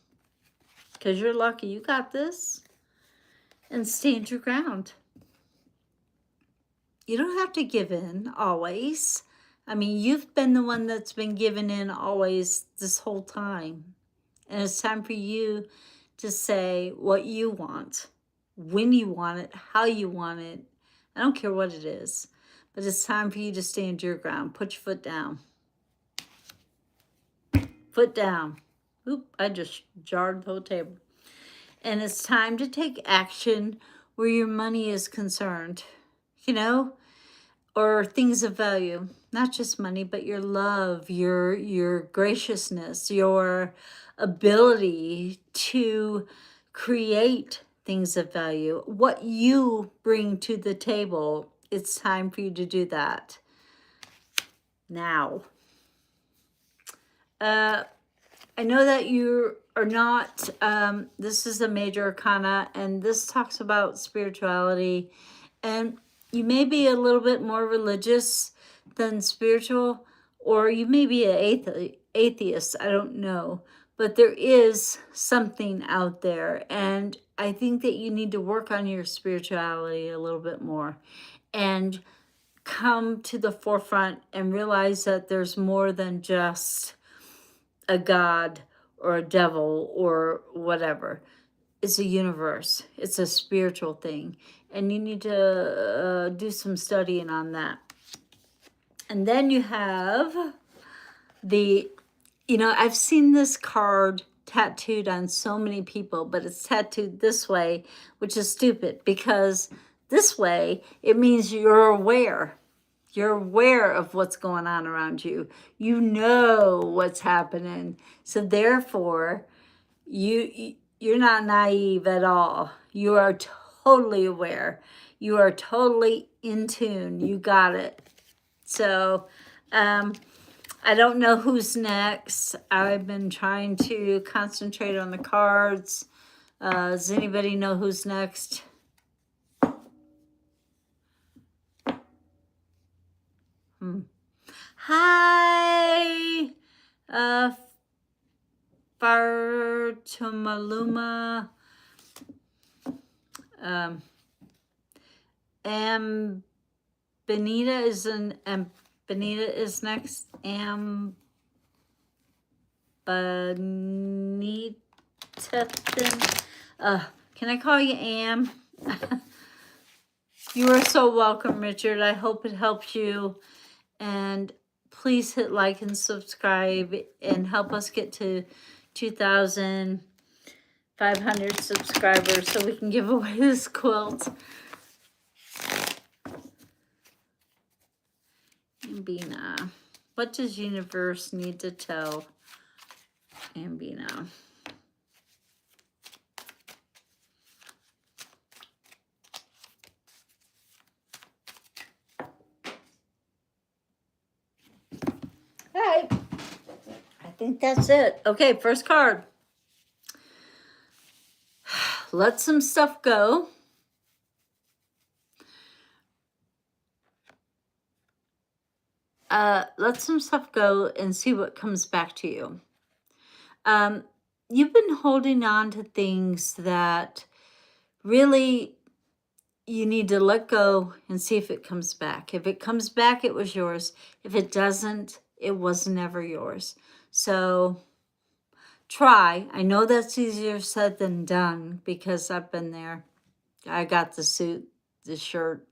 Speaker 1: Because you're lucky. You got this. And stand your ground. You don't have to give in always. I mean, you've been the one that's been giving in always this whole time. And it's time for you to say what you want, when you want it, how you want it. I don't care what it is. But it's time for you to stand your ground. Put your foot down. Foot down. Oop, I just jarred the whole table. And it's time to take action where your money is concerned. You know, or things of value, not just money, but your love, your graciousness, your ability to create things of value, what you bring to the table. It's time for you to do that now. I know that you are not, this is a major arcana, and this talks about spirituality, and you may be a little bit more religious than spiritual, or you may be an atheist, I don't know. But there is something out there, and I think that you need to work on your spirituality a little bit more and come to the forefront and realize that there's more than just a God or a devil or whatever. It's a universe. It's a spiritual thing. And you need to do some studying on that. And then you have the, you know, I've seen this card tattooed on so many people, but it's tattooed this way, which is stupid because this way, it means you're aware. You're aware of what's going on around you. You know what's happening. So therefore, you're not naive at all. You are totally aware. You are totally in tune. You got it. So I don't know who's next. I've been trying to concentrate on the cards. Does anybody know who's next? Hi, Fartumaluma. Benita is next. Can I call you Am? You are so welcome, Richard. I hope it helps you. And please hit like and subscribe and help us get to 2,500 subscribers so we can give away this quilt. Ambina. What does universe need to tell Ambina? All right. I think that's it. Okay, first card. Let some stuff go. Let some stuff go and see what comes back to you. You've been holding on to things that really you need to let go and see if it comes back. If it comes back, it was yours. If it doesn't, it was never yours. So try. I know that's easier said than done because I've been there. I got the suit, the shirt,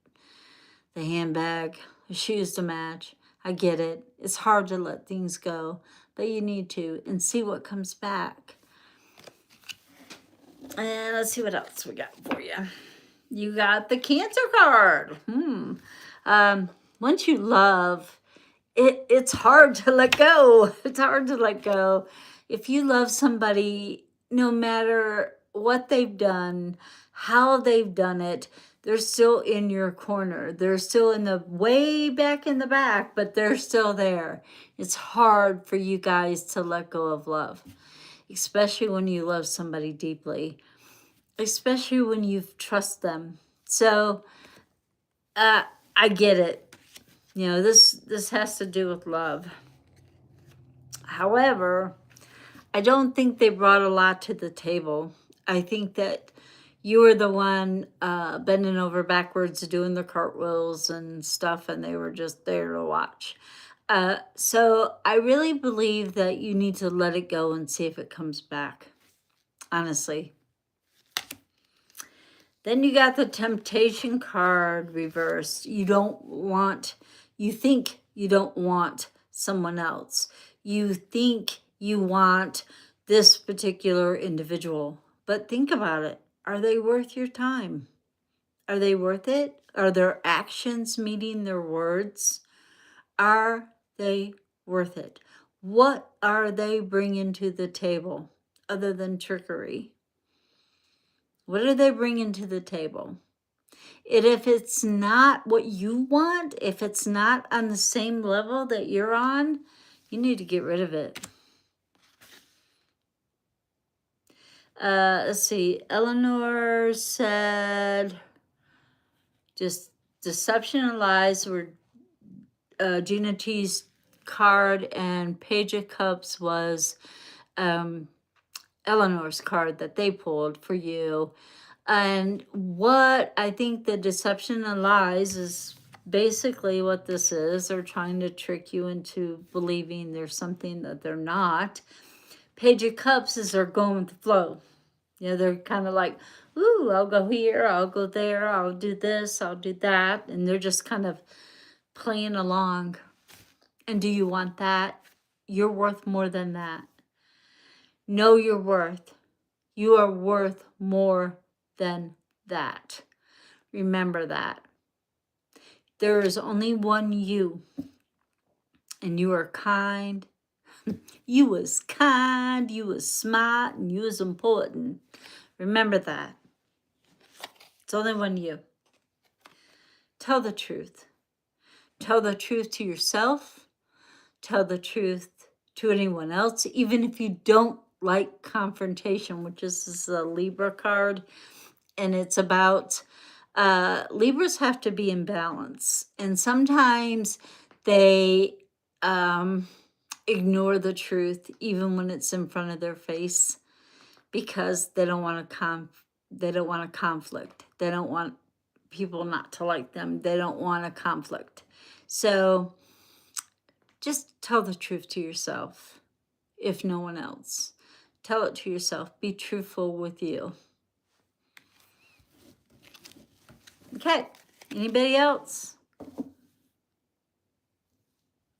Speaker 1: the handbag, the shoes to match. I get it. It's hard to let things go, but you need to and see what comes back. And let's see what else we got for you. You got the Cancer card. Once you love, it's hard to let go. It's hard to let go. If you love somebody, no matter what they've done, how they've done it, they're still in your corner. They're still in the way back in the back, but they're still there. It's hard for you guys to let go of love, especially when you love somebody deeply, especially when you trust them. So I get it. You know, this has to do with love. However, I don't think they brought a lot to the table. I think that you were the one bending over backwards doing the cartwheels and stuff, and they were just there to watch. So I really believe that you need to let it go and see if it comes back, honestly. Then you got the temptation card reversed. You think you don't want someone else. You think you want this particular individual. But think about it. Are they worth your time? Are they worth it? Are their actions meeting their words? Are they worth it? What are they bringing to the table other than trickery? What are they bringing to the table? And if it's not what you want, if it's not on the same level that you're on, you need to get rid of it. Let's see. Eleanor said, just deception and lies were Gina T's card, and Page of Cups was Eleanor's card that they pulled for you. And what I think the deception and lies is basically what this is. They're trying to trick you into believing there's something that they're not. Page of Cups is they're going with the flow. You know, they're kind of like, ooh, I'll go here, I'll go there, I'll do this, I'll do that. And they're just kind of playing along. And do you want that? You're worth more than that. Know your worth. You are worth more than that. Remember that. There is only one you. And you are kind. You was kind, you was smart, and you was important. Remember that. It's only one you. Tell the truth. Tell the truth to yourself. Tell the truth to anyone else, even if you don't like confrontation, which is a Libra card. And it's about Libras have to be in balance. And sometimes they ignore the truth even when it's in front of their face because they don't want to they don't want a conflict. They don't want people not to like them. They don't want a conflict. So just tell the truth to yourself, if no one else. Tell it to yourself. Be truthful with you. Okay, anybody else?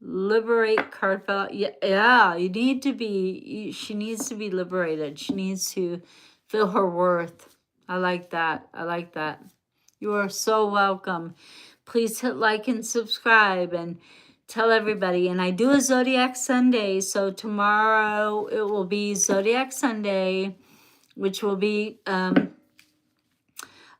Speaker 1: Liberate card fell. Yeah, you need to be, she needs to be liberated. She needs to feel her worth. I like that. I like that. You are so welcome. Please hit like and subscribe and tell everybody. And I do a Zodiac Sunday. So tomorrow it will be Zodiac Sunday, which will be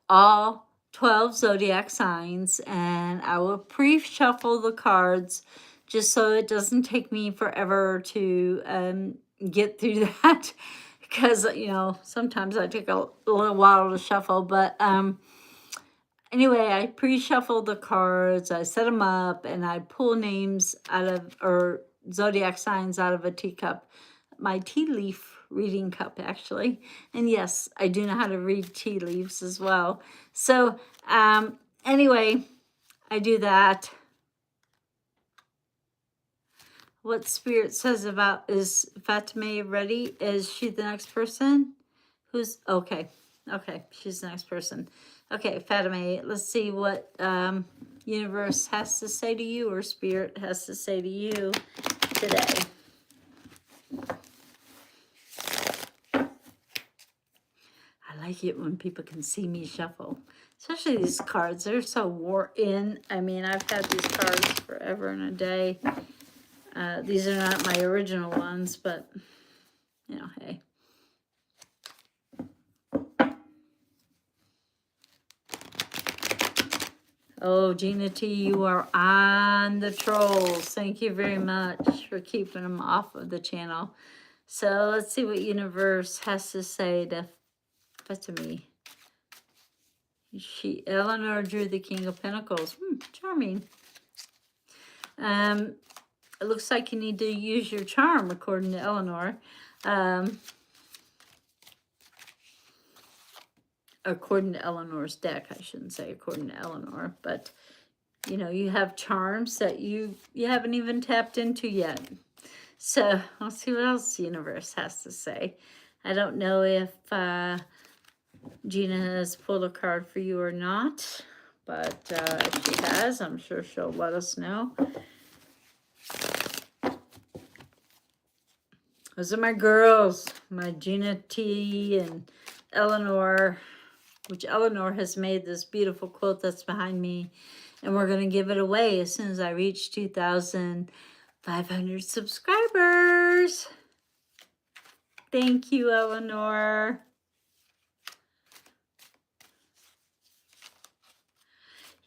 Speaker 1: all 12 Zodiac signs. And I will pre-shuffle the cards just so it doesn't take me forever to get through that. Because, you know, sometimes I take a little while to shuffle. But anyway, I pre-shuffle the cards, I set them up, and I pull names out of, or zodiac signs out of a teacup. My tea leaf reading cup, actually. And yes, I do know how to read tea leaves as well. So anyway, I do that. What Spirit says about, is Fatima ready? Is she the next person? Who's, okay, she's the next person. Okay, Fatima, let's see what universe has to say to you, or Spirit has to say to you today. I like it when people can see me shuffle, especially these cards. They're so wore in. I mean, I've had these cards forever and a day. These are not my original ones, but you know, hey. Oh, Gina T, you are on the trolls. Thank you very much for keeping them off of the channel. So let's see what universe has to say to me. Eleanor drew the King of Pentacles. Charming. It looks like you need to use your charm, according to Eleanor. According to Eleanor's deck, I shouldn't say according to Eleanor, but you know, you have charms that you haven't even tapped into yet. So let's see what else the universe has to say. I don't know if Gina has pulled a card for you or not, but if she has, I'm sure she'll let us know. Those are my girls, my Gina T and Eleanor, which Eleanor has made this beautiful quilt that's behind me. And we're going to give it away as soon as I reach 2,500 subscribers. Thank you, Eleanor.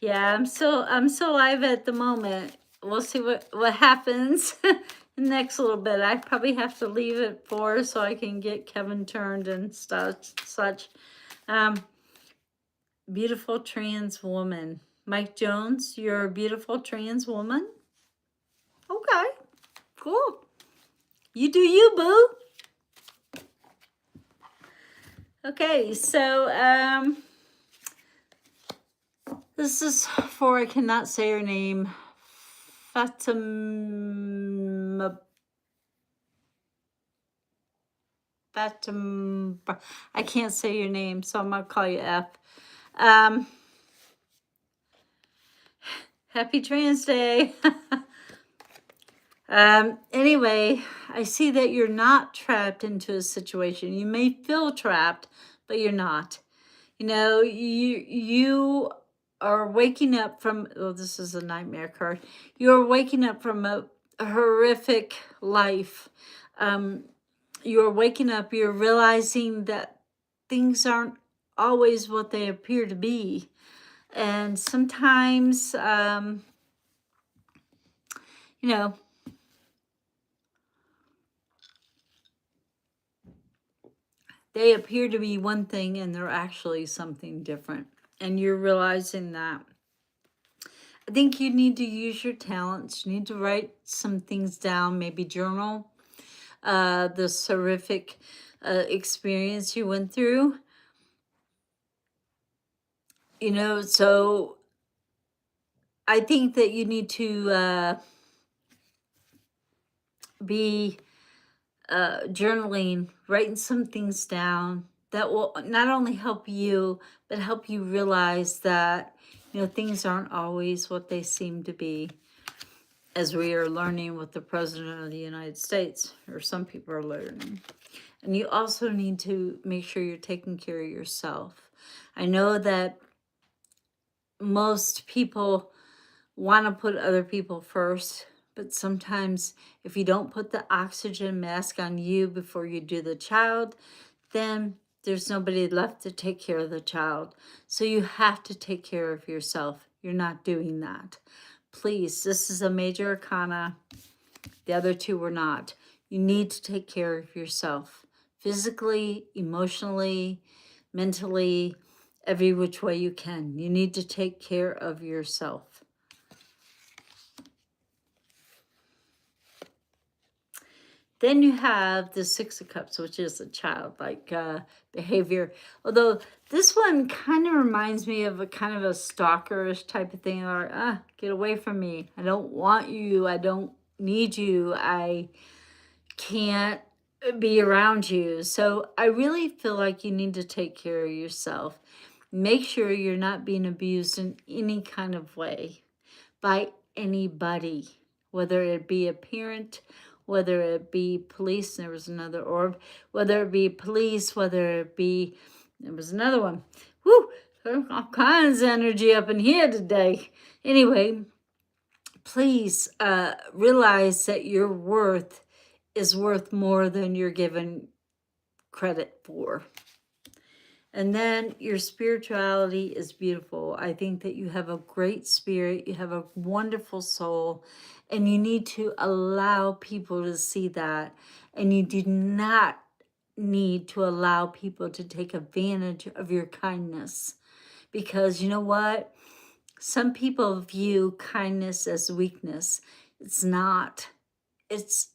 Speaker 1: Yeah, I'm still live at the moment. We'll see what happens next little bit. I probably have to leave at 4 so I can get Kevin turned and such. Beautiful trans woman. Mike Jones, you're a beautiful trans woman. Okay, cool. You do you, boo. Okay, so this is for, I cannot say her name, Fatima, I can't say your name, so I'm gonna call you F. Happy Trans Day. Anyway, I see that you're not trapped into a situation. You may feel trapped, but you're not. You know, you are waking up from, oh, this is a nightmare card. You're waking up from a horrific life. You're waking up, you're realizing that things aren't always what they appear to be. And sometimes, you know, they appear to be one thing and they're actually something different. And you're realizing that. I think you need to use your talents. You need to write some things down, maybe journal this horrific experience you went through. You know, so I think that you need to be journaling, writing some things down that will not only help you, but help you realize that, you know, things aren't always what they seem to be, as we are learning with the President of the United States, or some people are learning. And you also need to make sure you're taking care of yourself. I know that most people want to put other people first, but sometimes if you don't put the oxygen mask on you before you do the child, then there's nobody left to take care of the child. So you have to take care of yourself. You're not doing that. Please, this is a major arcana. The other two were not. You need to take care of yourself. Physically, emotionally, mentally, every which way you can. You need to take care of yourself. Then you have the Six of Cups, which is a childlike behavior. Although this one kind of reminds me of a kind of a stalkerish type of thing. Or, get away from me. I don't want you. I don't need you. I can't be around you. So I really feel like you need to take care of yourself. Make sure you're not being abused in any kind of way by anybody, whether it be a parent, whether it be police, there was another orb, whether it be police, whether it be, there was another one. Whoo, there's all kinds of energy up in here today. Anyway, please realize that your worth is worth more than you're given credit for. And then your spirituality is beautiful. I think that you have a great spirit, you have a wonderful soul, and you need to allow people to see that. And you do not need to allow people to take advantage of your kindness. Because you know what? Some people view kindness as weakness. It's not. It's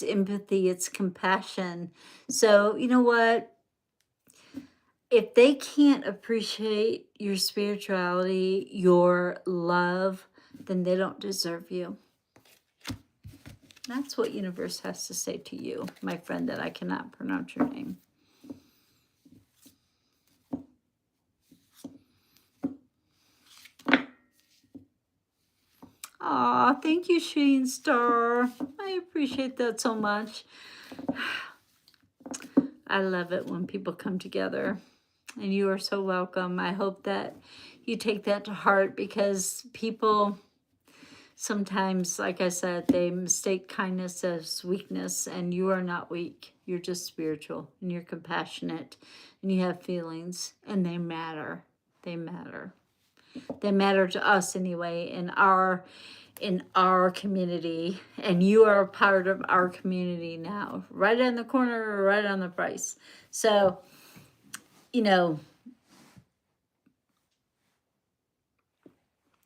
Speaker 1: empathy, it's compassion. So, you know what? If they can't appreciate your spirituality, your love, then they don't deserve you. That's what universe has to say to you, my friend that I cannot pronounce your name. Aw, thank you, Shane Star. I appreciate that so much. I love it when people come together. And you are so welcome. I hope that you take that to heart, because people sometimes, like I said, they mistake kindness as weakness, and you are not weak. You're just spiritual, and you're compassionate, and you have feelings, and they matter. They matter. They matter to us anyway in our community, and you are a part of our community now, right on the corner, right on the price. So, you know,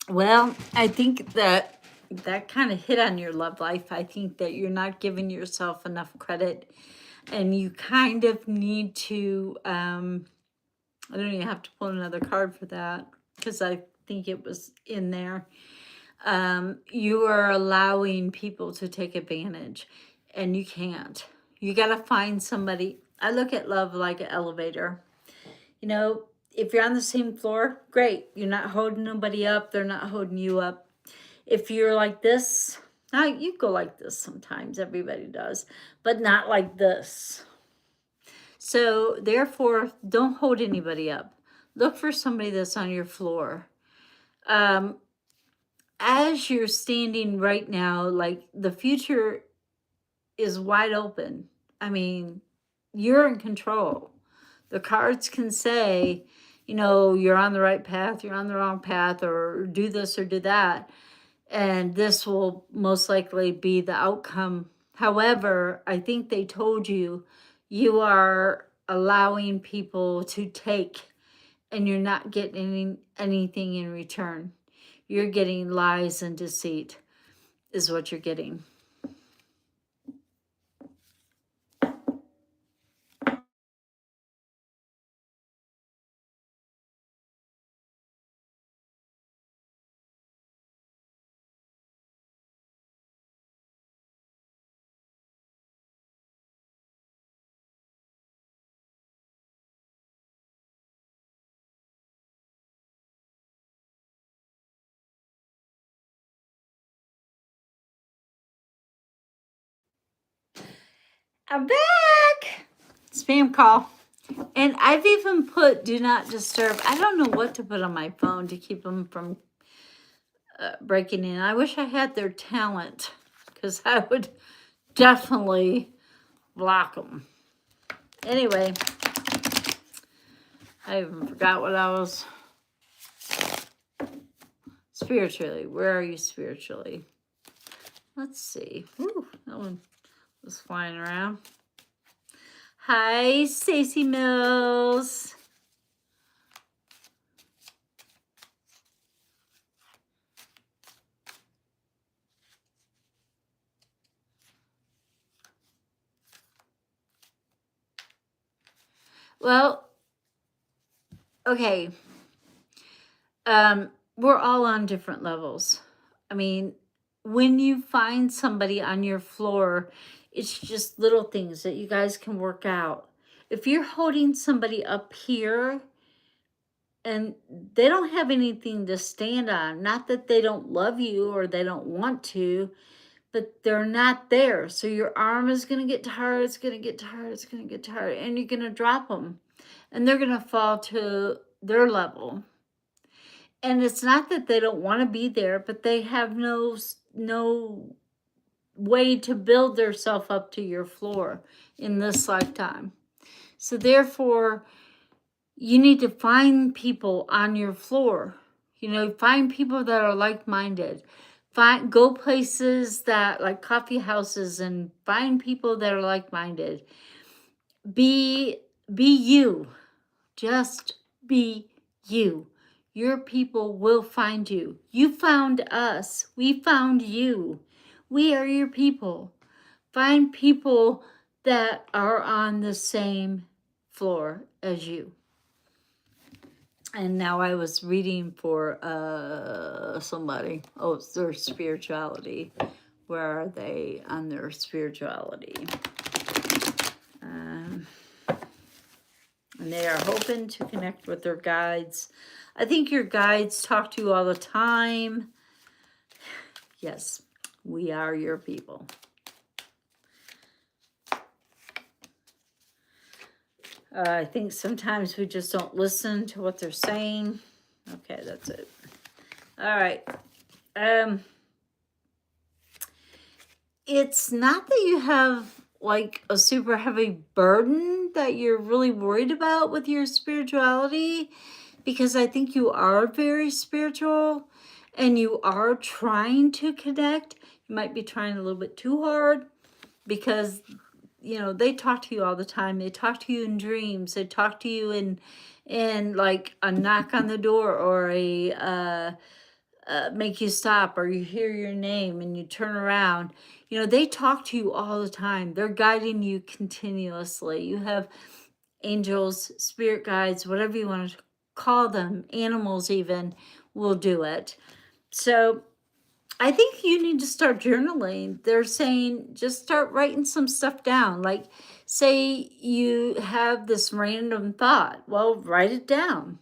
Speaker 1: well, I think that kind of hit on your love life. I think that you're not giving yourself enough credit, and you kind of need to, I don't even have to pull another card for that, because I think it was in there. You are allowing people to take advantage, and you can't. You got to find somebody. I look at love like an elevator. You know, if you're on the same floor, great. You're not holding nobody up, they're not holding you up. If you're like this, now you go like this sometimes, everybody does, but not like this. So therefore, don't hold anybody up. Look for somebody that's on your floor. As you're standing right now, like, the future is wide open. I mean, you're in control. The cards can say, you know, you're on the right path, you're on the wrong path, or do this or do that. And this will most likely be the outcome. However, I think they told you you are allowing people to take, and you're not getting anything in return. You're getting lies and deceit, is what you're getting. I'm back. Spam call. And I've even put do not disturb. I don't know what to put on my phone to keep them from breaking in. I wish I had their talent, because I would definitely block them. Anyway, I even forgot what I was. Spiritually, where are you spiritually? Let's see. Ooh, that one was flying around. Hi, Stacey Mills. Well, okay. We're all on different levels. I mean, when you find somebody on your floor, it's just little things that you guys can work out. If you're holding somebody up here and they don't have anything to stand on, not that they don't love you or they don't want to, but they're not there. So your arm is going to get tired, it's going to get tired, it's going to get tired, and you're going to drop them. And they're going to fall to their level. And it's not that they don't want to be there, but they have no way to build themselves up to your floor in this lifetime. So therefore, you need to find people on your floor. Find people that are like-minded. Go places that, like coffee houses, and find people that are like-minded. Be you. Just be you. Your people will find you. You found us. We found you. We are your people. Find people that are on the same floor as you. And now I was reading for somebody. Oh, it's their spirituality. Where are they on their spirituality? And they are hoping to connect with their guides. I think your guides talk to you all the time. Yes, we are your people. I think sometimes we just don't listen to what they're saying. Okay, that's it. All right. It's not that you have like a super heavy burden that you're really worried about with your spirituality, because I think you are very spiritual and you are trying to connect. You might be trying a little bit too hard, because they talk to you all the time. They talk to you in dreams. They talk to you in like a knock on the door, or a make you stop, or you hear your name and you turn around. They talk to you all the time. They're guiding you continuously. You have angels, spirit guides, whatever you want to call them, animals even will do it. So I think you need to start journaling. They're saying just start writing some stuff down. Like, say you have this random thought. Well, write it down.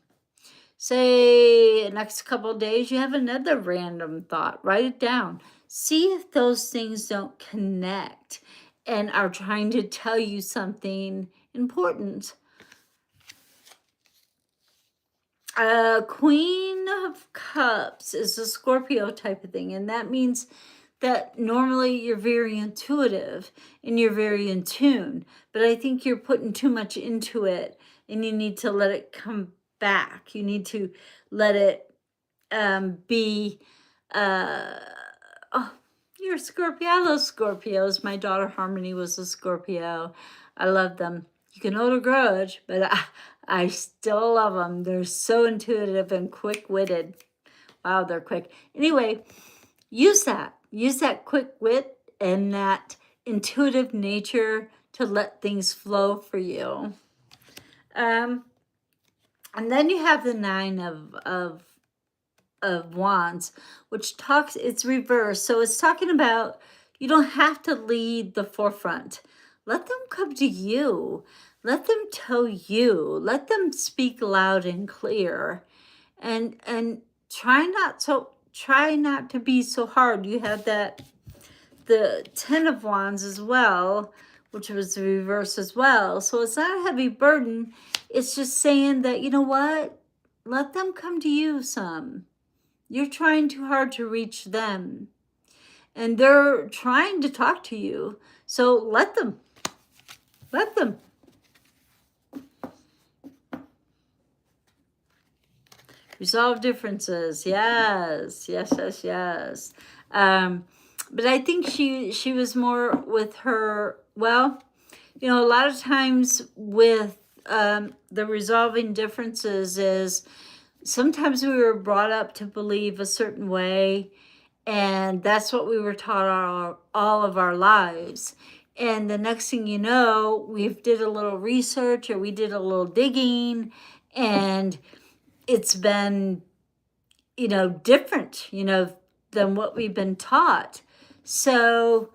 Speaker 1: Say the next couple of days you have another random thought. Write it down. See if those things don't connect and are trying to tell you something important. Queen of Cups is a Scorpio type of thing, and that means that normally you're very intuitive and you're very in tune, but I think you're putting too much into it, and you need to let it come back. You need to let it be. Oh, you're a Scorpio. I love Scorpios. My daughter Harmony was a Scorpio. I love them. You can hold a grudge, but I still love them. They're so intuitive and quick-witted. Wow, they're quick. Anyway, use that. Use that quick wit and that intuitive nature to let things flow for you. And then you have the Nine of Wands, which talks, it's reversed. So it's talking about you don't have to lead the forefront. Let them come to you. Let them tell you. Let them speak loud and clear. And try not to be so hard. You have the Ten of Wands as well, which was the reverse as well. So it's not a heavy burden. It's just saying that, you know what? Let them come to you some. You're trying too hard to reach them. And they're trying to talk to you. So let them. Let them. Resolve differences. Yes. Yes, yes, yes. But I think she was more with her, well, a lot of times with the resolving differences is sometimes we were brought up to believe a certain way, and that's what we were taught all of our lives. And the next thing you know, we did a little research, or we did a little digging, and it's been, different, than what we've been taught. So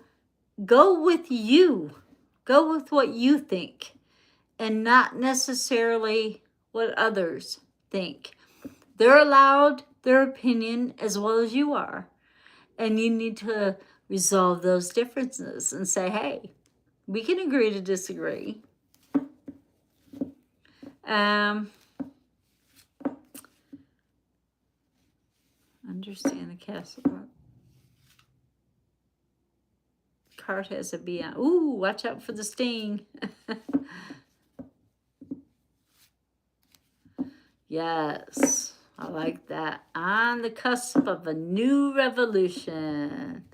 Speaker 1: go with you. Go with what you think, and not necessarily what others think. They're allowed their opinion as well as you are. And you need to resolve those differences and say, hey, we can agree to disagree. Understand the castle. card has a bee on? Ooh, watch out for the sting. Yes, I like that. On the cusp of a new revolution.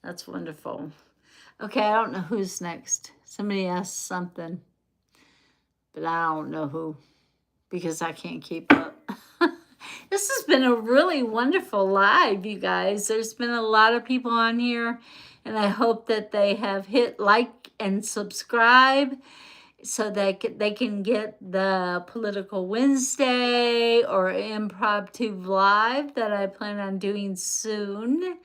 Speaker 1: That's wonderful. Okay, I don't know who's next. Somebody asked something, but I don't know who because I can't keep up. This has been a really wonderful live, you guys. There's been a lot of people on here, and I hope that they have hit like and subscribe so that they can get the Political Wednesday or Impromptu Live that I plan on doing soon.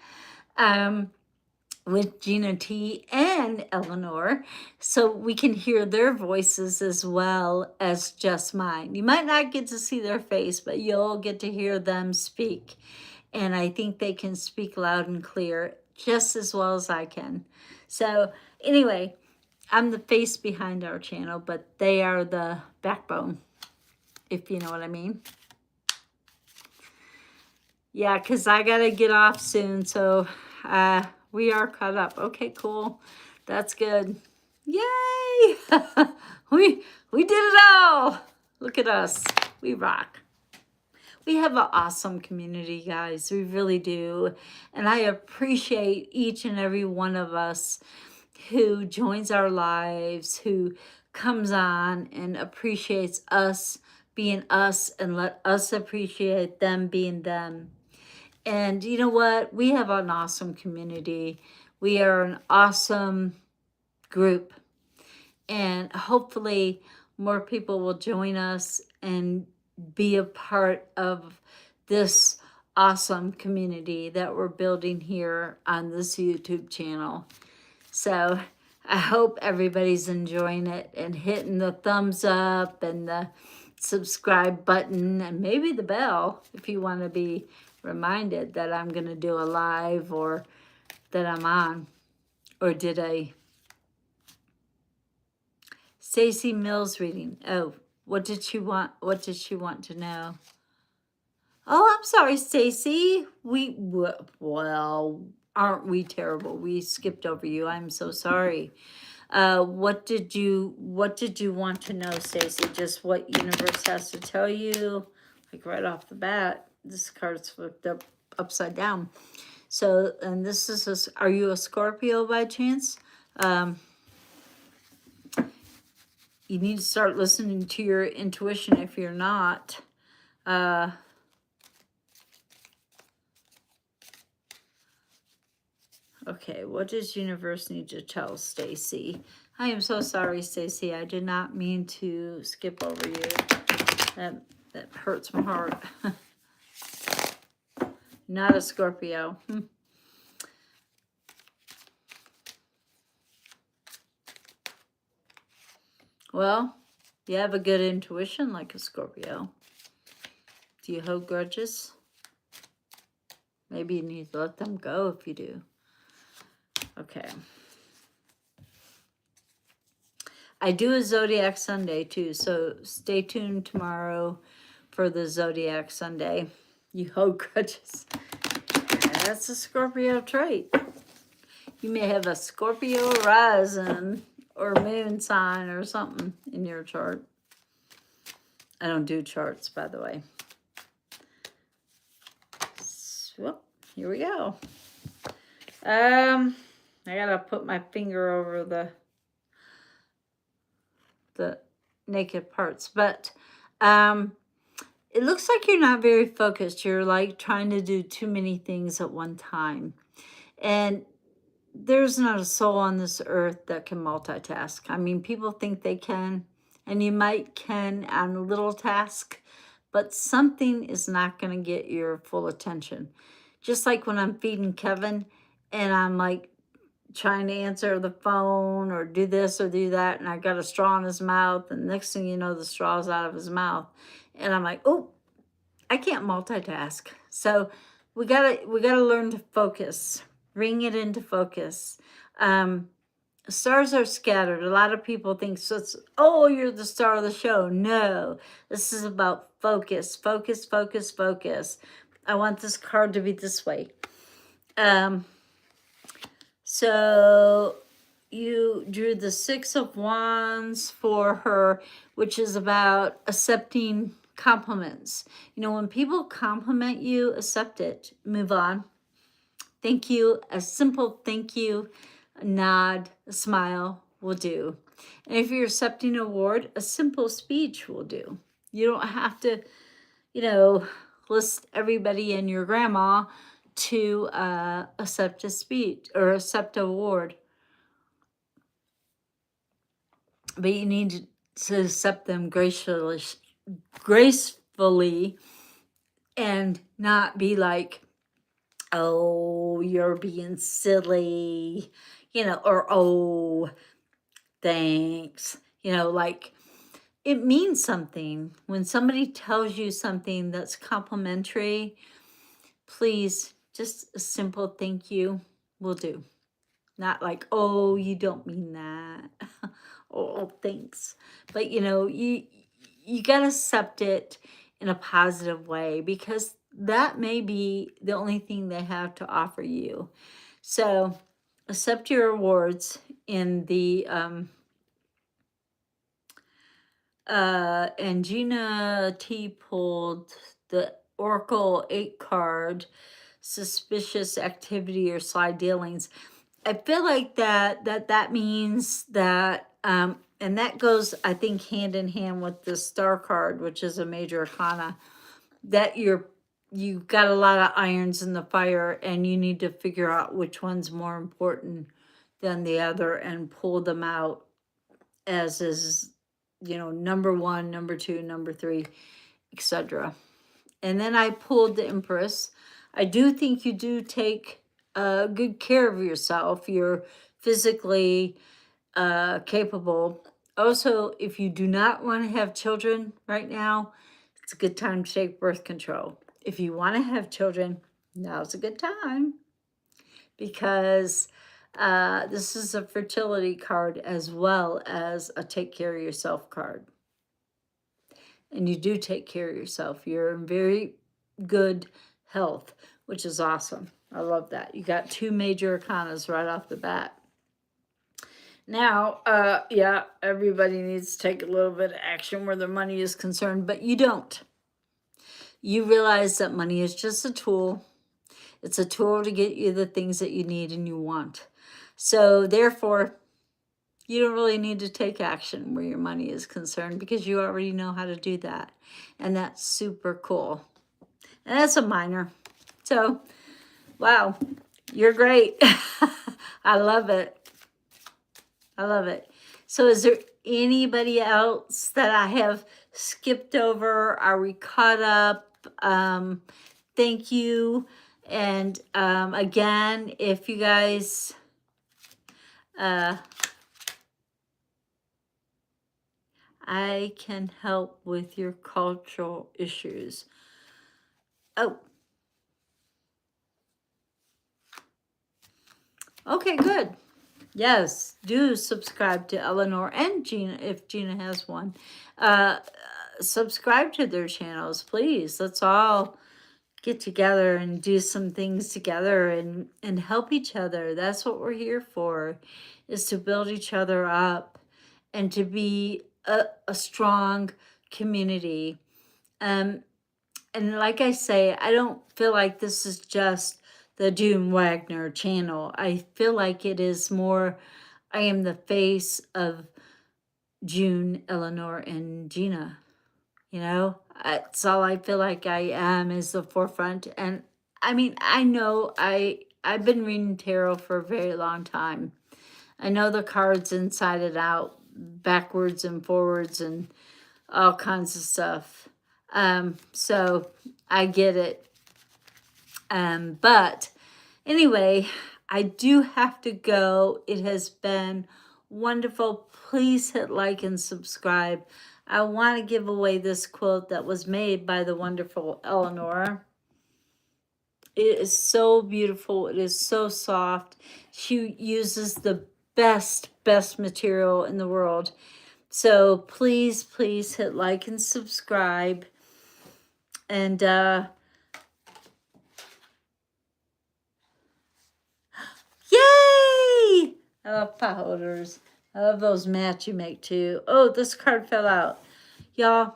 Speaker 1: With Gina T and Eleanor, so we can hear their voices as well as just mine. You might not get to see their face, but you'll get to hear them speak. And I think they can speak loud and clear just as well as I can. So anyway, I'm the face behind our channel, but they are the backbone, if you know what I mean. Yeah, because I got to get off soon, so we are caught up. Okay, cool. That's good. Yay! we did it all. Look at us. We rock. We have an awesome community, guys. We really do. And I appreciate each and every one of us who joins our lives, who comes on and appreciates us being us and let us appreciate them being them. And you know what? We have an awesome community. We are an awesome group. And hopefully more people will join us and be a part of this awesome community that we're building here on this YouTube channel. So I hope everybody's enjoying it and hitting the thumbs up and the subscribe button and maybe the bell if you want to be reminded that I'm going to do a live or that I'm on. Or did I? Stacey Mills reading. Oh, what did she want? What did she want to know? Oh, I'm sorry, Stacey. Well, aren't we terrible? We skipped over you. I'm so sorry. What did you want to know, Stacey? Just what universe has to tell you? Like right off the bat, this card's flipped upside down. So, and this is are you a Scorpio by chance? You need to start listening to your intuition if you're not. Okay, what does universe need to tell Stacey? I am so sorry, Stacey. I did not mean to skip over you. That hurts my heart. Not a Scorpio. Well, you have a good intuition like a Scorpio. Do you hold grudges? Maybe you need to let them go if you do. Okay. I do a Zodiac Sunday too, so stay tuned tomorrow for the Zodiac Sunday. You hold grudges. That's a Scorpio trait. You may have a Scorpio rising or moon sign or something in your chart. I don't do charts, by the way. So, here we go. I gotta put my finger over the naked parts, but it looks like you're not very focused. You're like trying to do too many things at one time. And there's not a soul on this earth that can multitask. I mean, people think they can, and you might can on a little task, but something is not going to get your full attention. Just like when I'm feeding Kevin and I'm like trying to answer the phone or do this or do that, and I got a straw in his mouth, and next thing you know, the straw's out of his mouth. And I'm like, oh, I can't multitask. So we gotta learn to focus, bring it into focus. Stars are scattered. A lot of people think, oh, you're the star of the show. No, this is about focus, focus, focus, focus. I want this card to be this way. So you drew the Six of Wands for her, which is about accepting compliments. You know, when people compliment you, accept it, move on. Thank you, a simple thank you, a nod, a smile will do. And if you're accepting an award, a simple speech will do. You don't have to, you know, list everybody and your grandma to accept a speech or accept an award. But you need to accept them gracefully and not be like, oh, you're being silly, you know, or oh, thanks. You know, like it means something. When somebody tells you something that's complimentary, please just a simple thank you will do. Not like, oh, you don't mean that. Oh, thanks. But you know, you gotta accept it in a positive way because that may be the only thing they have to offer you. So accept your awards in the and Gina T pulled the Oracle 8 card, suspicious activity or sly dealings. I feel like that means that and that goes, I think, hand in hand with the Star card, which is a major arcana, that you've got a lot of irons in the fire and you need to figure out which one's more important than the other and pull them out as is, you know, number one, number two, number three, etc. And then I pulled the Empress. I do think you do take good care of yourself. You're physically capable. Also, if you do not want to have children right now, it's a good time to take birth control. If you want to have children, now's a good time because this is a fertility card as well as a take care of yourself card. And you do take care of yourself. You're in very good health, which is awesome. I love that. You got two major arcanas right off the bat. Now, yeah, everybody needs to take a little bit of action where their money is concerned, but you don't. You realize that money is just a tool. It's a tool to get you the things that you need and you want. So therefore, you don't really need to take action where your money is concerned because you already know how to do that. And that's super cool. And that's a minor. So, wow, you're great. I love it. I love it. So is there anybody else that I have skipped over? Are we caught up? Thank you. And again, if you guys I can help with your cultural issues. Oh. Okay, good. Yes, do subscribe to Eleanor and Gina if Gina has one. Subscribe to their channels, please. Let's all get together and do some things together and help each other. That's what we're here for, is to build each other up and to be a strong community. And like I say, I don't feel like this is just the June Wagner channel. I feel like it is more, I am the face of June, Eleanor, and Gina. You know, it's all I feel like I am is the forefront. And I mean, I know I've been reading tarot for a very long time. I know the cards inside and out, backwards and forwards and all kinds of stuff. So I get it. But anyway, I do have to go. It has been wonderful. Please hit like and subscribe. I want to give away this quote that was made by the wonderful Eleanor. It is so beautiful. It is so soft. She uses the best material in the world. So please, please hit like and subscribe. And yay! I love pot holders. I love those mats you make too. Oh, this card fell out. Y'all,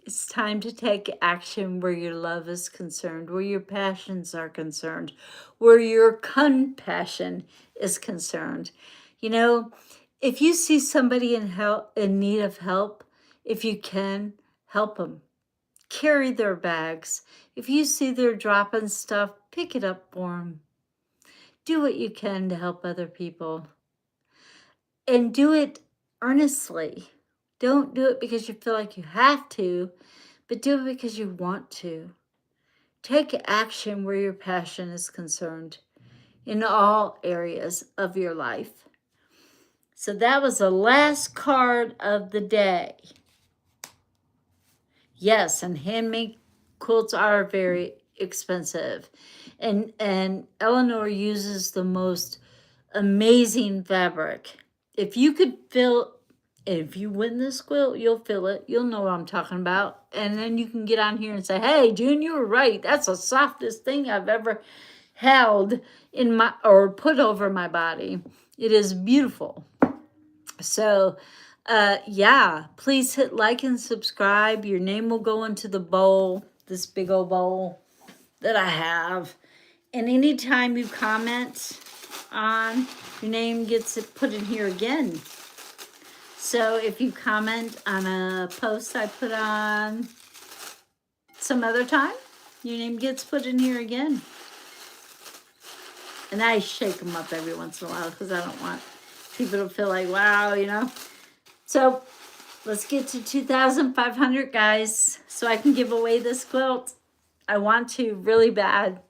Speaker 1: it's time to take action where your love is concerned, where your passions are concerned, where your compassion is concerned. You know, if you see somebody in need of help, if you can, help them. Carry their bags. If you see they're dropping stuff, pick it up for them. Do what you can to help other people. And do it earnestly. Don't do it because you feel like you have to, but do it because you want to. Take action where your passion is concerned in all areas of your life. So that was the last card of the day. Yes, and handmade quilts are very expensive. And Eleanor uses the most amazing fabric. If you could feel, if you win this quilt, you'll feel it. You'll know what I'm talking about. And then you can get on here and say, hey, June, you were right. That's the softest thing I've ever held in my, or put over my body. It is beautiful. So, yeah, please hit like and subscribe. Your name will go into the bowl, this big old bowl that I have. And anytime you comment on, your name gets put in here again. So if you comment on a post I put on some other time, your name gets put in here again. And I shake them up every once in a while because I don't want people to feel like, wow, you know. So let's get to 2,500, guys, so I can give away this quilt. I want to really bad.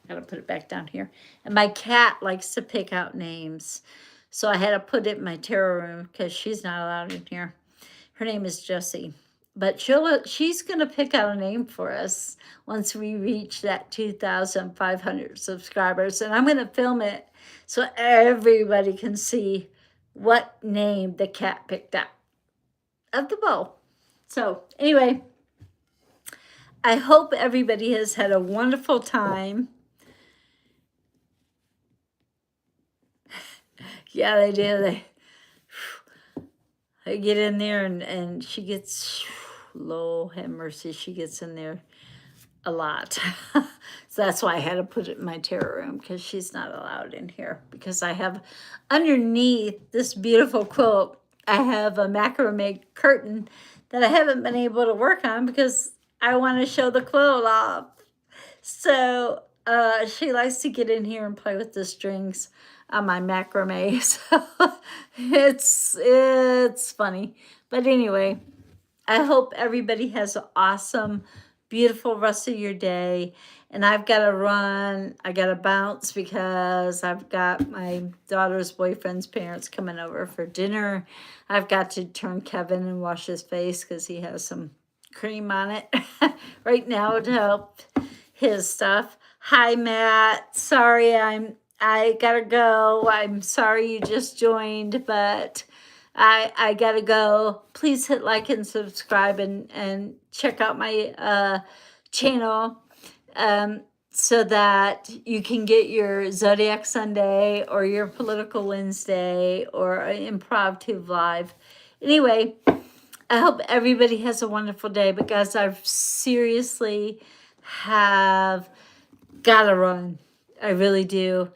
Speaker 1: Gotta put it back down here. And my cat likes to pick out names. So I had to put it in my tarot room because she's not allowed in here. Her name is Jessie. But she's going to pick out a name for us once we reach that 2,500 subscribers. And I'm going to film it so everybody can see what name the cat picked out of the bowl. So anyway, I hope everybody has had a wonderful time. Yeah, they do. They get in there and she gets, Lord have mercy, she gets in there a lot. So that's why I had to put it in my tarot room because she's not allowed in here. Because I have underneath this beautiful quilt, I have a macrame curtain that I haven't been able to work on because I want to show the quilt off. So she likes to get in here and play with the strings on my macrame. So it's funny. But anyway, I hope everybody has an awesome, beautiful rest of your day. And I've got to run. I got to bounce because I've got my daughter's boyfriend's parents coming over for dinner. I've got to turn Kevin and wash his face because he has some cream on it right now to help his stuff. Hi, Matt. Sorry, I gotta go. I'm sorry you just joined, but I gotta go. Please hit like and subscribe and check out my channel so that you can get your Zodiac Sunday or your Political Wednesday or Improv Tube Live. Anyway, I hope everybody has a wonderful day. But guys, I seriously have gotta run. I really do.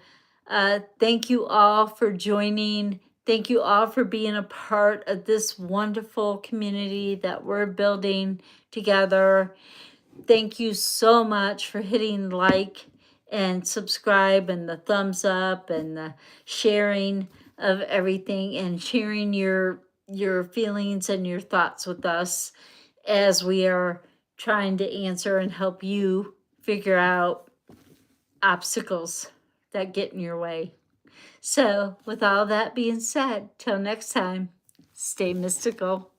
Speaker 1: Thank you all for joining. Thank you all for being a part of this wonderful community that we're building together. Thank you so much for hitting like and subscribe and the thumbs up and the sharing of everything and sharing your feelings and your thoughts with us as we are trying to answer and help you figure out obstacles that get in your way. So with all that being said, till next time, stay mystical.